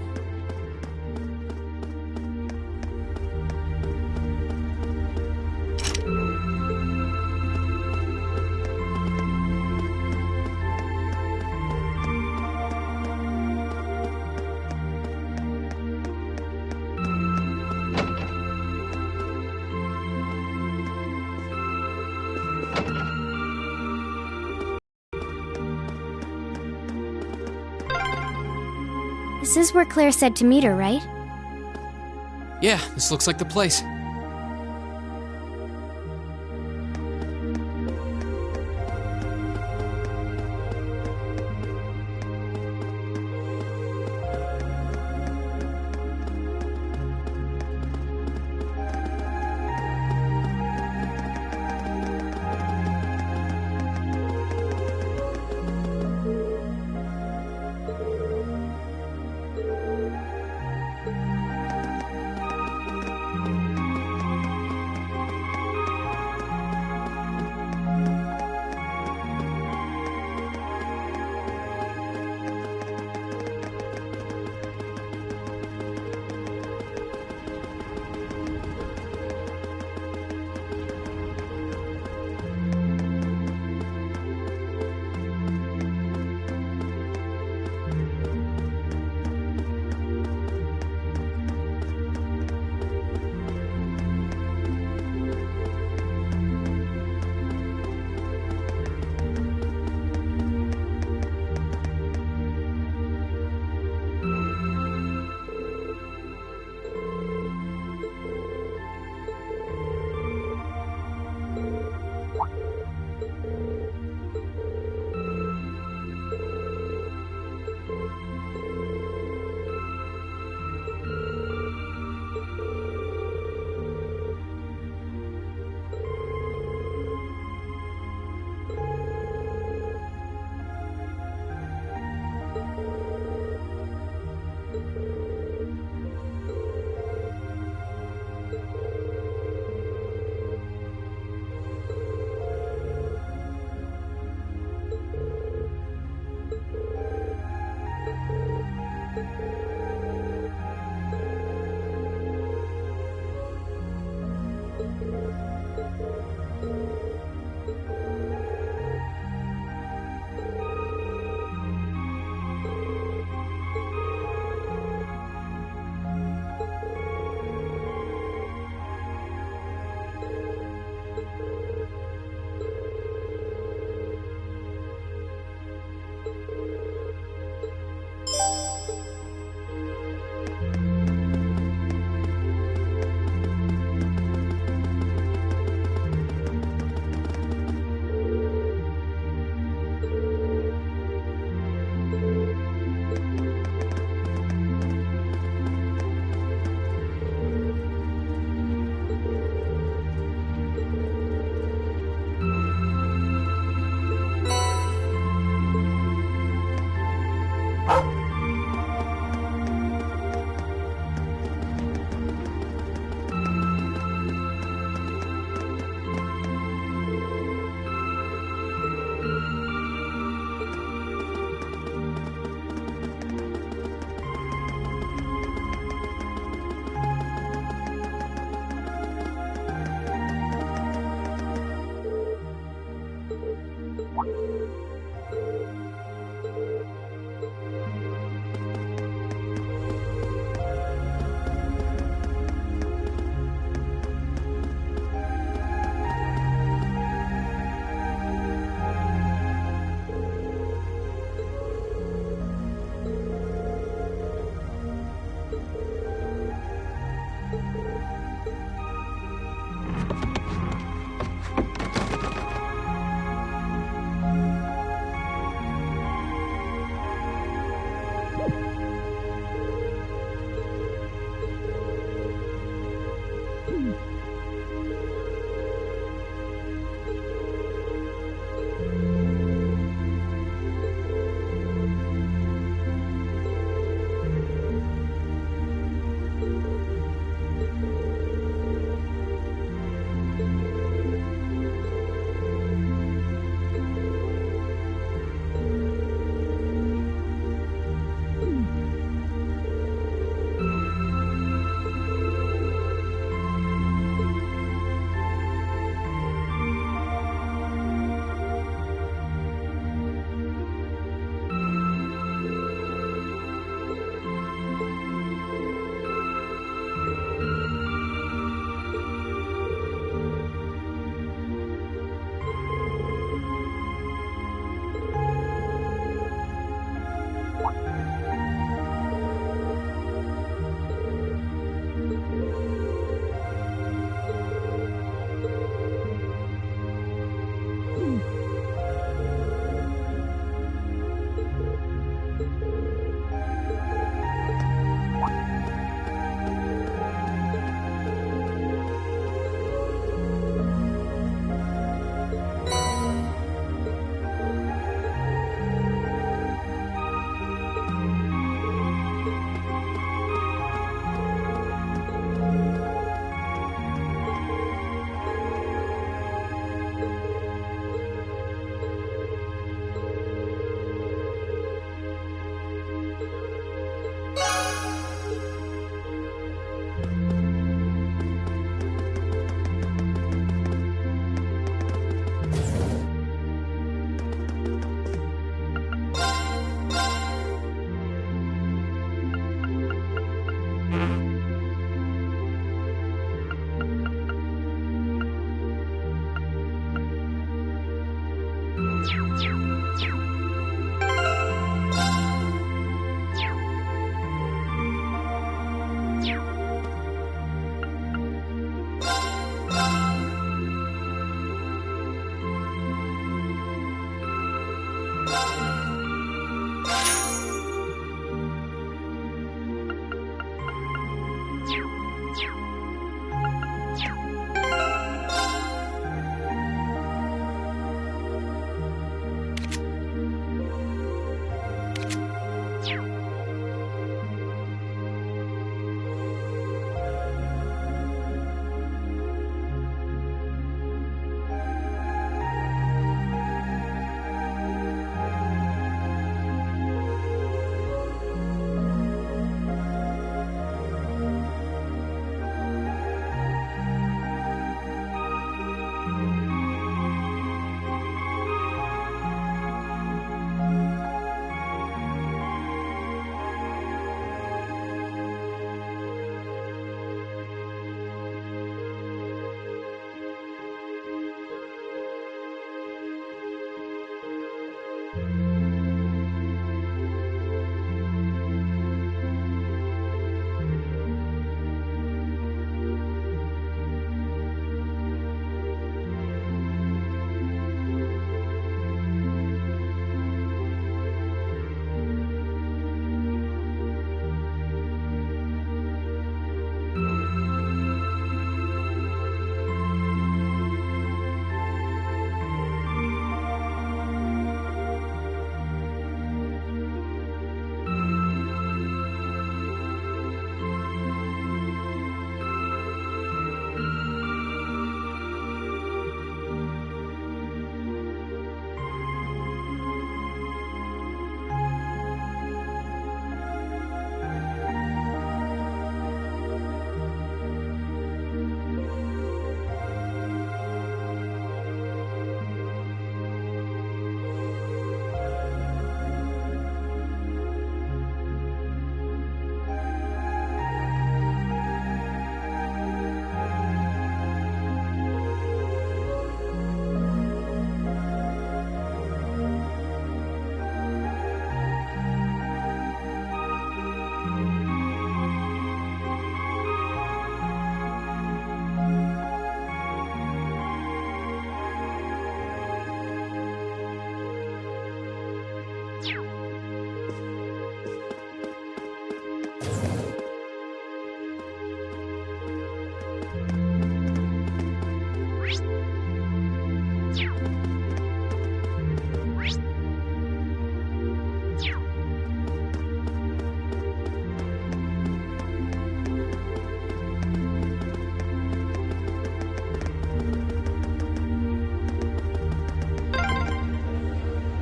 Speaker 8: This is where Claire said to meet her, right?
Speaker 2: Yeah, this looks like the place.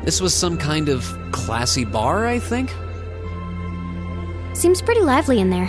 Speaker 2: This was some kind of classy bar, I think?
Speaker 8: Seems pretty lively in there.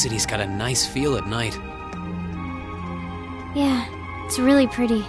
Speaker 2: city's got a nice feel at night.
Speaker 8: Yeah, it's really pretty.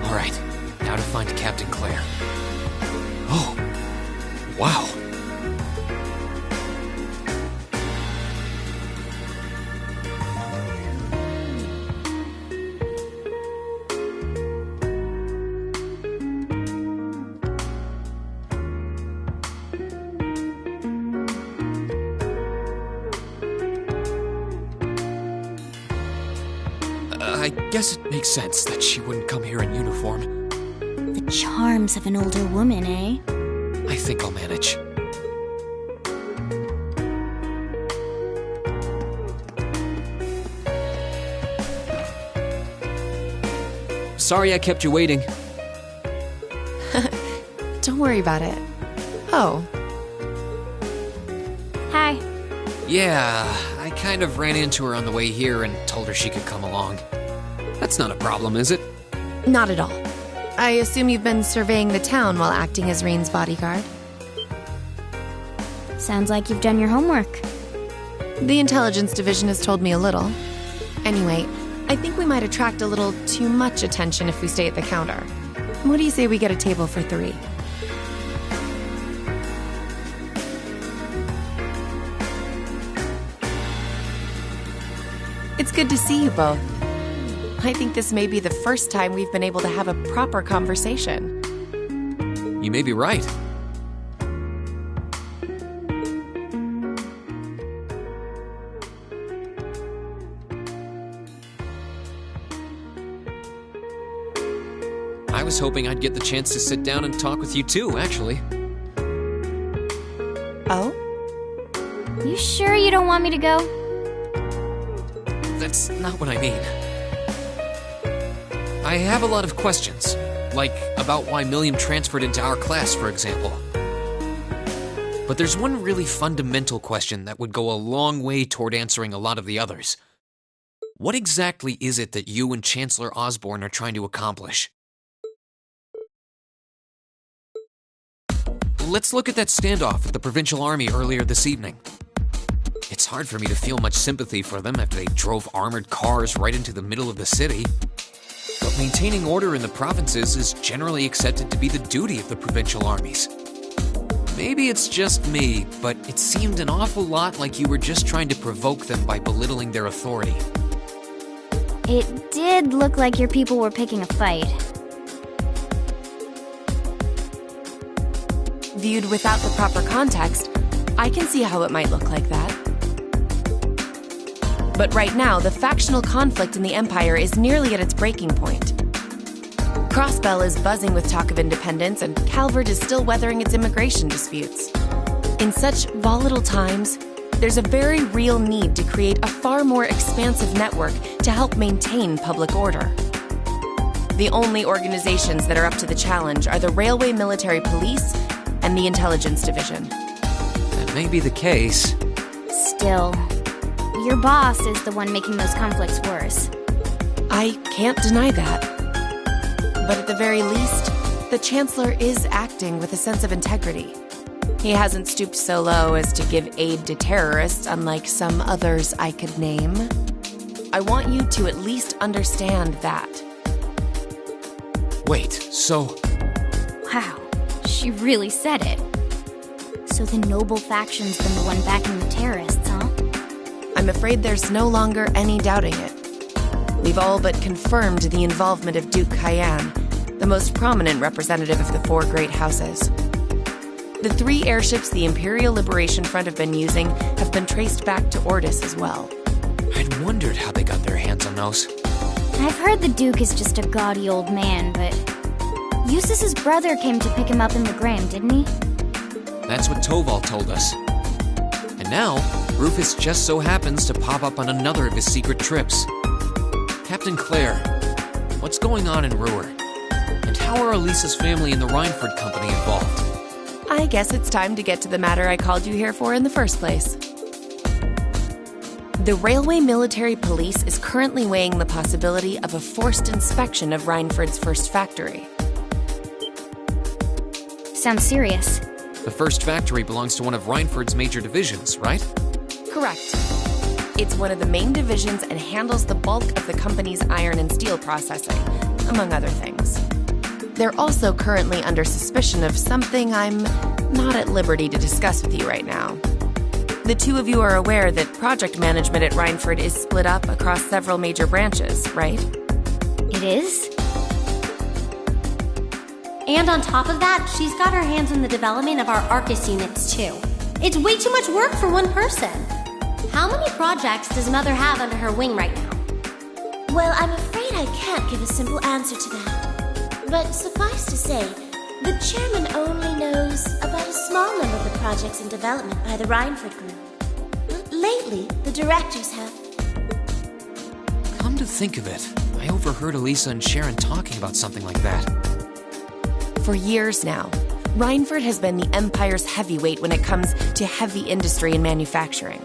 Speaker 2: Alright, now to find Captain Claire. Oh, wow. I guess it makes sense that she wouldn't come here in uniform.
Speaker 8: The charms of an older woman, eh?
Speaker 2: I think I'll manage. Sorry I kept you waiting.
Speaker 5: Don't worry about it. Oh,
Speaker 8: Hi.
Speaker 2: Yeah, I kind of ran into her on the way here and told her she could come along. That's not a problem, is it?
Speaker 5: not at all. I assume you've been surveying the town while acting as Rain's bodyguard.
Speaker 8: Sounds like you've done your homework.
Speaker 5: The intelligence division has told me a little. Anyway, I think we might attract a little too much attention if we stay at the counter. What do you say we get a table for 3? It's good to see you both. I think this may be the first time we've been able to have a proper conversation.
Speaker 2: You may be right. I was hoping I'd get the chance to sit down and talk with you too, actually.
Speaker 5: Oh?
Speaker 8: You sure you don't want me to go?
Speaker 2: That's not what I mean. I have a lot of questions, like about why Milliam transferred into our class, for example. But there's one really fundamental question that would go a long way toward answering a lot of the others. What exactly is it that you and Chancellor Osborne are trying to accomplish? Let's look at that standoff with the Provincial Army earlier this evening. It's hard for me to feel much sympathy for them after they drove armored cars right into the middle of the city. But maintaining order in the provinces is generally accepted to be the duty of the provincial armies. Maybe it's just me, but it seemed an awful lot like you were just trying to provoke them by belittling their authority.
Speaker 8: It did look like your people were picking a fight.
Speaker 5: Viewed without the proper context, I can see how it might look like that. But right now, the factional conflict in the Empire is nearly at its breaking point. Crossbell is buzzing with talk of independence, and Calvert is still weathering its immigration disputes. In such volatile times, there's a very real need to create a far more expansive network to help maintain public order. The only organizations that are up to the challenge are the Railway Military Police and the Intelligence Division.
Speaker 2: That may be the case.
Speaker 8: Still, your boss is the one making those conflicts worse.
Speaker 5: I can't deny that. But at the very least, the Chancellor is acting with a sense of integrity. He hasn't stooped so low as to give aid to terrorists, unlike some others I could name. I want you to at least understand that.
Speaker 2: Wait, so...
Speaker 8: Wow, she really said it. So the noble faction's been the one backing the terrorists, huh?
Speaker 5: I'm afraid there's no longer any doubting it. We've all but confirmed the involvement of Duke Cayenne, the most prominent representative of the four great houses. The 3 airships the Imperial Liberation Front have been using have been traced back to Ordis as well.
Speaker 2: I'd wondered how they got their hands on those.
Speaker 8: I've heard the Duke is just a gaudy old man, but Eustace's brother came to pick him up in Legram, didn't he?
Speaker 2: That's what Toval told us. And now, Rufus just so happens to pop up on another of his secret trips. Captain Claire, what's going on in Ruhr? And how are Elisa's family and the Rhineford Company involved?
Speaker 5: I guess it's time to get to the matter I called you here for in the first place. The Railway Military Police is currently weighing the possibility of a forced inspection of Rhineford's first factory.
Speaker 8: Sounds serious.
Speaker 2: The first factory belongs to one of Rhineford's major divisions, right?
Speaker 5: Correct. It's one of the main divisions and handles the bulk of the company's iron and steel processing, among other things. They're also currently under suspicion of something I'm not at liberty to discuss with you right now. The 2 of you are aware that project management at Rhineford is split up across several major branches, right?
Speaker 8: It is?
Speaker 1: And on top of that, she's got her hands in the development of our Arcus units, too. It's way too much work for one person. How many projects does Mother have under her wing right now?
Speaker 9: Well, I'm afraid I can't give a simple answer to that. But suffice to say, the chairman only knows about a small number of the projects in development by the Rhineford Group. Lately, the directors have.
Speaker 2: Come to think of it, I overheard Elisa and Sharon talking about something like that.
Speaker 5: For years now, Rhineford has been the Empire's heavyweight when it comes to heavy industry and manufacturing.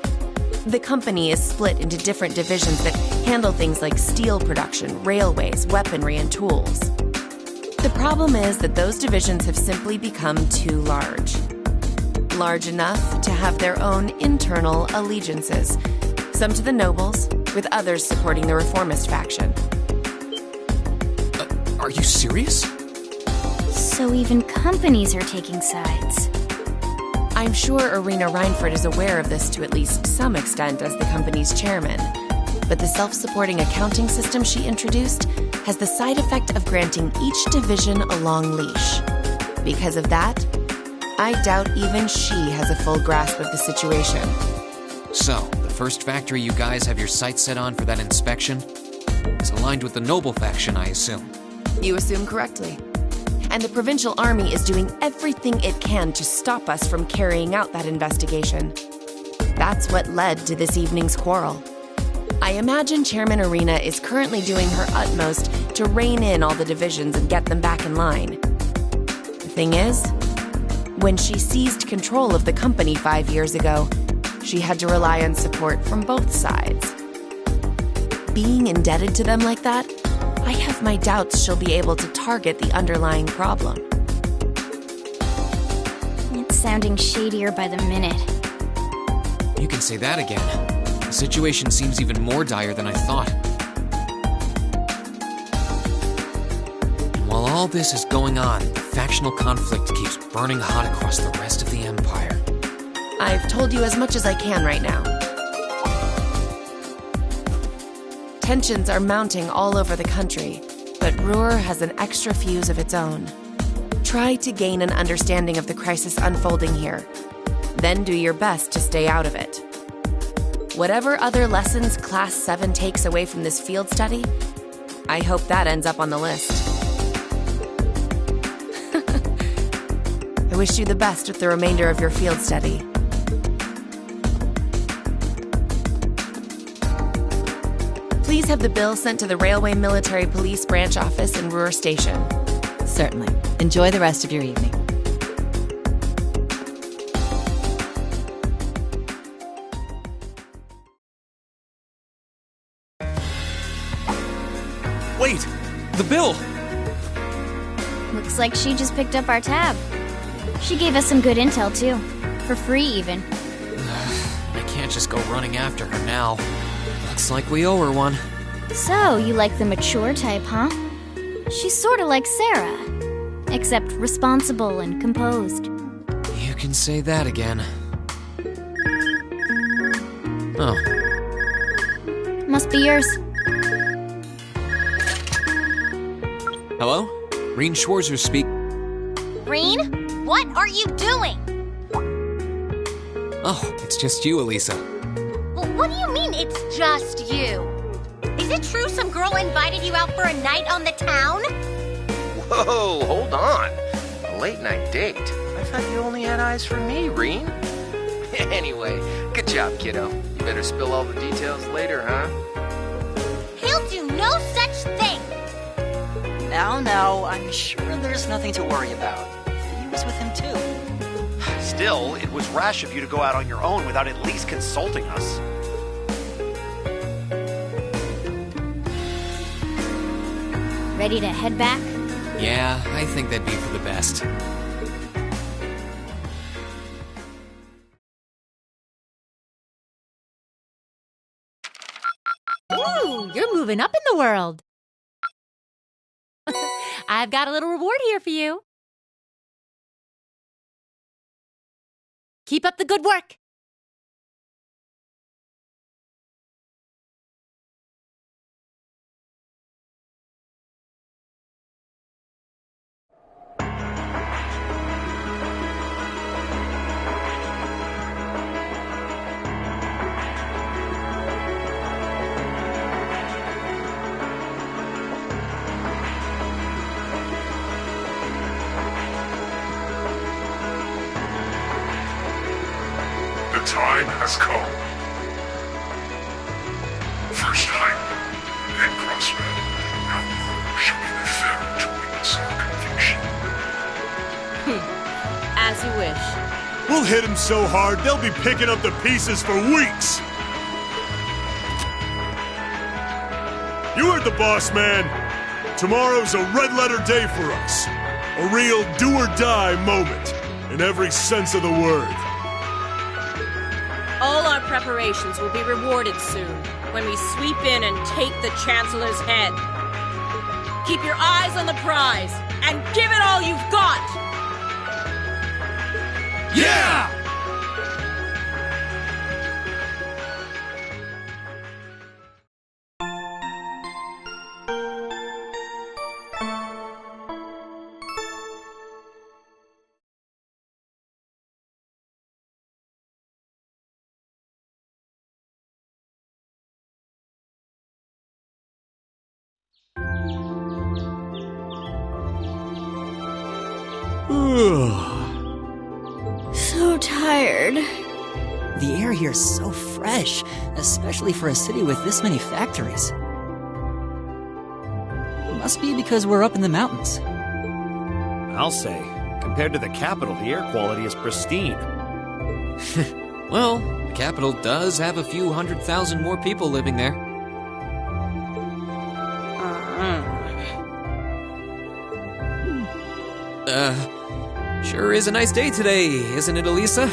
Speaker 5: The company is split into different divisions that handle things like steel production, railways, weaponry, and tools. The problem is that those divisions have simply become too large. Large enough to have their own internal allegiances, some to the nobles, with others supporting the reformist faction.
Speaker 2: Are you serious?
Speaker 8: So even companies are taking sides.
Speaker 5: I'm sure Irina Rhineford is aware of this to at least some extent as the company's chairman, but the self-supporting accounting system she introduced has the side effect of granting each division a long leash. Because of that, I doubt even she has a full grasp of the situation.
Speaker 2: So, the first factory you guys have your sights set on for that inspection is aligned with the Noble faction, I assume.
Speaker 5: You assume correctly. And the provincial army is doing everything it can to stop us from carrying out that investigation. That's what led to this evening's quarrel. I imagine Chairman Irina is currently doing her utmost to rein in all the divisions and get them back in line. The thing is, when she seized control of the company 5 years ago, she had to rely on support from both sides. Being indebted to them like that, I have my doubts she'll be able to target the underlying problem.
Speaker 8: It's sounding shadier by the minute.
Speaker 2: You can say that again. The situation seems even more dire than I thought. And while all this is going on, the factional conflict keeps burning hot across the rest of the Empire.
Speaker 5: I've told you as much as I can right now. Tensions are mounting all over the country, but Ruhr has an extra fuse of its own. Try to gain an understanding of the crisis unfolding here. Then do your best to stay out of it. Whatever other lessons Class 7 takes away from this field study, I hope that ends up on the list. I wish you the best with the remainder of your field study. please have the bill sent to the Railway Military Police Branch Office in Ruhr Station.
Speaker 3: Certainly. Enjoy the rest of your evening.
Speaker 2: Wait! The bill!
Speaker 8: Looks like she just picked up our tab. She gave us some good intel, too. For free, even.
Speaker 2: I can't just go running after her now. Looks like we owe her one.
Speaker 8: So, you like the mature type, huh? She's sorta like Sarah. Except responsible and composed.
Speaker 2: You can say that again. Oh.
Speaker 8: Must be yours.
Speaker 2: Hello? Reen Schwarzer speak.
Speaker 1: Reen, what are you doing?
Speaker 2: Oh, it's just you, Elisa.
Speaker 1: Well, what do you mean it's just you? Is it true some girl invited you out for a night on the town?
Speaker 4: Whoa, hold on. A late night date? I thought you only had eyes for me, Reen. Anyway, good job, kiddo. You better spill all the details later, huh?
Speaker 1: He'll do no such thing!
Speaker 3: Now, I'm sure there's nothing to worry about. He was with him too.
Speaker 7: Still, it was rash of you to go out on your own without at least consulting us.
Speaker 8: Ready to head back?
Speaker 2: Yeah, I think that'd be for the best.
Speaker 10: Ooh, you're moving up in the world. I've got a little reward here for you. Keep up the good work.
Speaker 11: The time has come. First time, then crossbred. Now Rue shall be the ferry to lead us our conviction.
Speaker 10: As you wish.
Speaker 12: We'll hit him so hard, they'll be picking up the pieces for weeks. You heard the boss, man. Tomorrow's a red-letter day for us. A real do-or-die moment, in every sense of the word.
Speaker 13: All our preparations will be rewarded soon, when we sweep in and take the Chancellor's head. Keep your eyes on the prize, and give it all you've got!
Speaker 12: Yeah!
Speaker 8: So tired.
Speaker 3: The air here is so fresh, especially for a city with this many factories. It must be because we're up in the mountains.
Speaker 7: I'll say, compared to the capital, the air quality is pristine.
Speaker 2: Well, the capital does have a few 100,000 more people living there. Sure is a nice day today, isn't it, Elisa?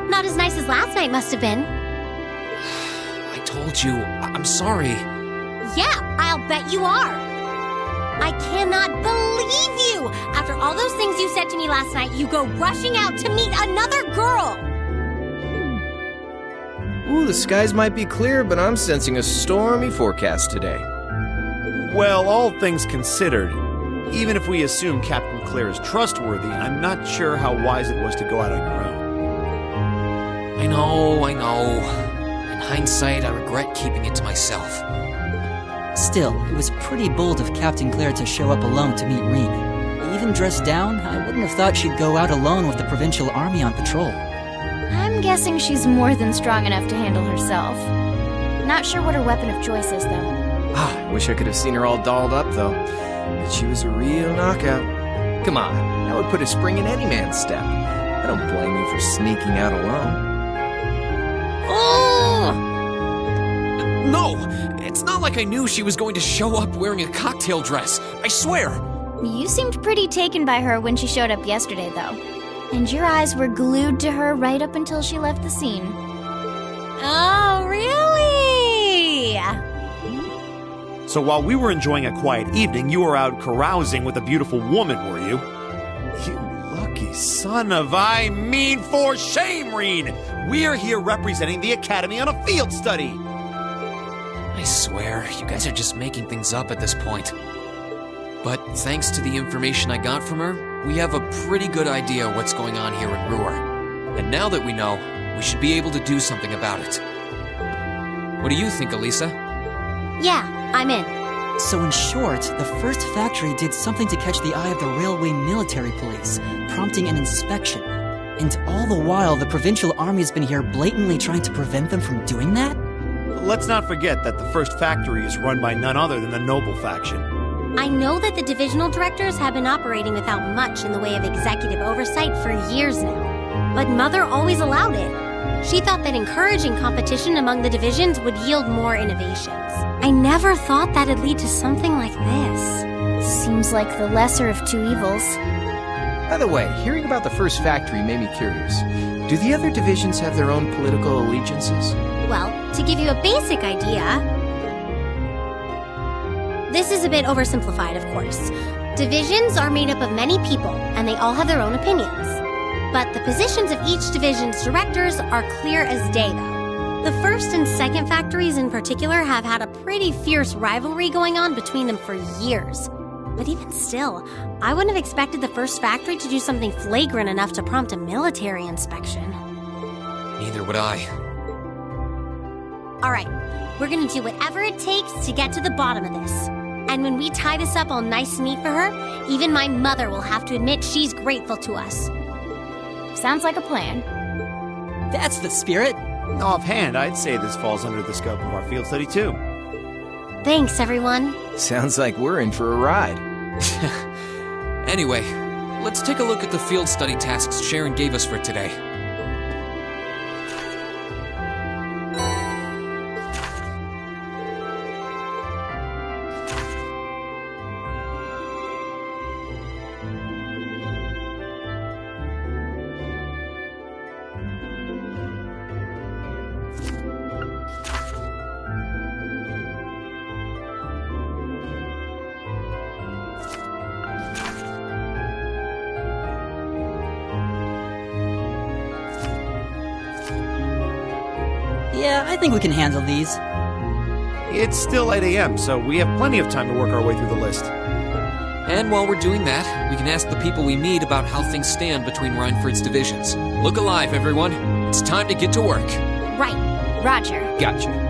Speaker 1: Not as nice as last night must have been.
Speaker 2: I told you, I'm sorry.
Speaker 1: Yeah, I'll bet you are. I cannot believe you! After all those things you said to me last night, you go rushing out to meet another girl!
Speaker 4: Ooh, the skies might be clear, but I'm sensing a stormy forecast today.
Speaker 7: Well, all things considered, even if we assume Captain Claire is trustworthy, I'm not sure how wise it was to go out on your own.
Speaker 2: I know. In hindsight, I regret keeping it to myself.
Speaker 3: Still, it was pretty bold of Captain Claire to show up alone to meet Reen. Even dressed down, I wouldn't have thought she'd go out alone with the provincial army on patrol.
Speaker 8: I'm guessing she's more than strong enough to handle herself. Not sure what her weapon of choice is, though.
Speaker 4: I wish I could have seen her all dolled up, though. But she was a real knockout. Come on, that would put a spring in any man's step. I don't blame you for sneaking out alone.
Speaker 2: Oh! No! It's not like I knew she was going to show up wearing a cocktail dress. I swear!
Speaker 8: You seemed pretty taken by her when she showed up yesterday, though. And your eyes were glued to her right up until she left the scene.
Speaker 1: Oh, really?
Speaker 7: So while we were enjoying a quiet evening, you were out carousing with a beautiful woman, were you? You lucky son of for shame, Reen! We are here representing the Academy on a field study!
Speaker 2: I swear, you guys are just making things up at this point. But thanks to the information I got from her, we have a pretty good idea what's going on here in Ruhr. And now that we know, we should be able to do something about it. What do you think, Elisa?
Speaker 1: Yeah, I'm in.
Speaker 3: So in short, the first factory did something to catch the eye of the railway military police, prompting an inspection. And all the while, the provincial army has been here blatantly trying to prevent them from doing that?
Speaker 7: Let's not forget that the first factory is run by none other than the Noble faction.
Speaker 1: I know that the divisional directors have been operating without much in the way of executive oversight for years now. But Mother always allowed it. She thought that encouraging competition among the divisions would yield more innovations. I never thought that'd lead to something like this.
Speaker 8: Seems like the lesser of two evils.
Speaker 4: By the way, hearing about the first factory made me curious. Do the other divisions have their own political allegiances?
Speaker 1: Well, to give you a basic idea, this is a bit oversimplified, of course. Divisions are made up of many people, and they all have their own opinions. But the positions of each division's directors are clear as day, though. The first and second factories in particular have had a pretty fierce rivalry going on between them for years. But even still, I wouldn't have expected the first factory to do something flagrant enough to prompt a military inspection.
Speaker 2: Neither would I.
Speaker 1: All right, we're gonna do whatever it takes to get to the bottom of this. And when we tie this up all nice and neat for her, even my mother will have to admit she's grateful to us.
Speaker 8: Sounds like a plan.
Speaker 3: That's the spirit.
Speaker 7: Offhand, I'd say this falls under the scope of our field study, too.
Speaker 1: Thanks, everyone.
Speaker 4: Sounds like we're in for a ride.
Speaker 2: Anyway, let's take a look at the field study tasks Sharon gave us for today.
Speaker 3: Yeah, I think we can handle these.
Speaker 7: It's still 8 a.m., so we have plenty of time to work our way through the list.
Speaker 2: And while we're doing that, we can ask the people we meet about how things stand between Reinford's divisions. Look alive, everyone. It's time to get to work.
Speaker 8: Right. Roger.
Speaker 4: Gotcha.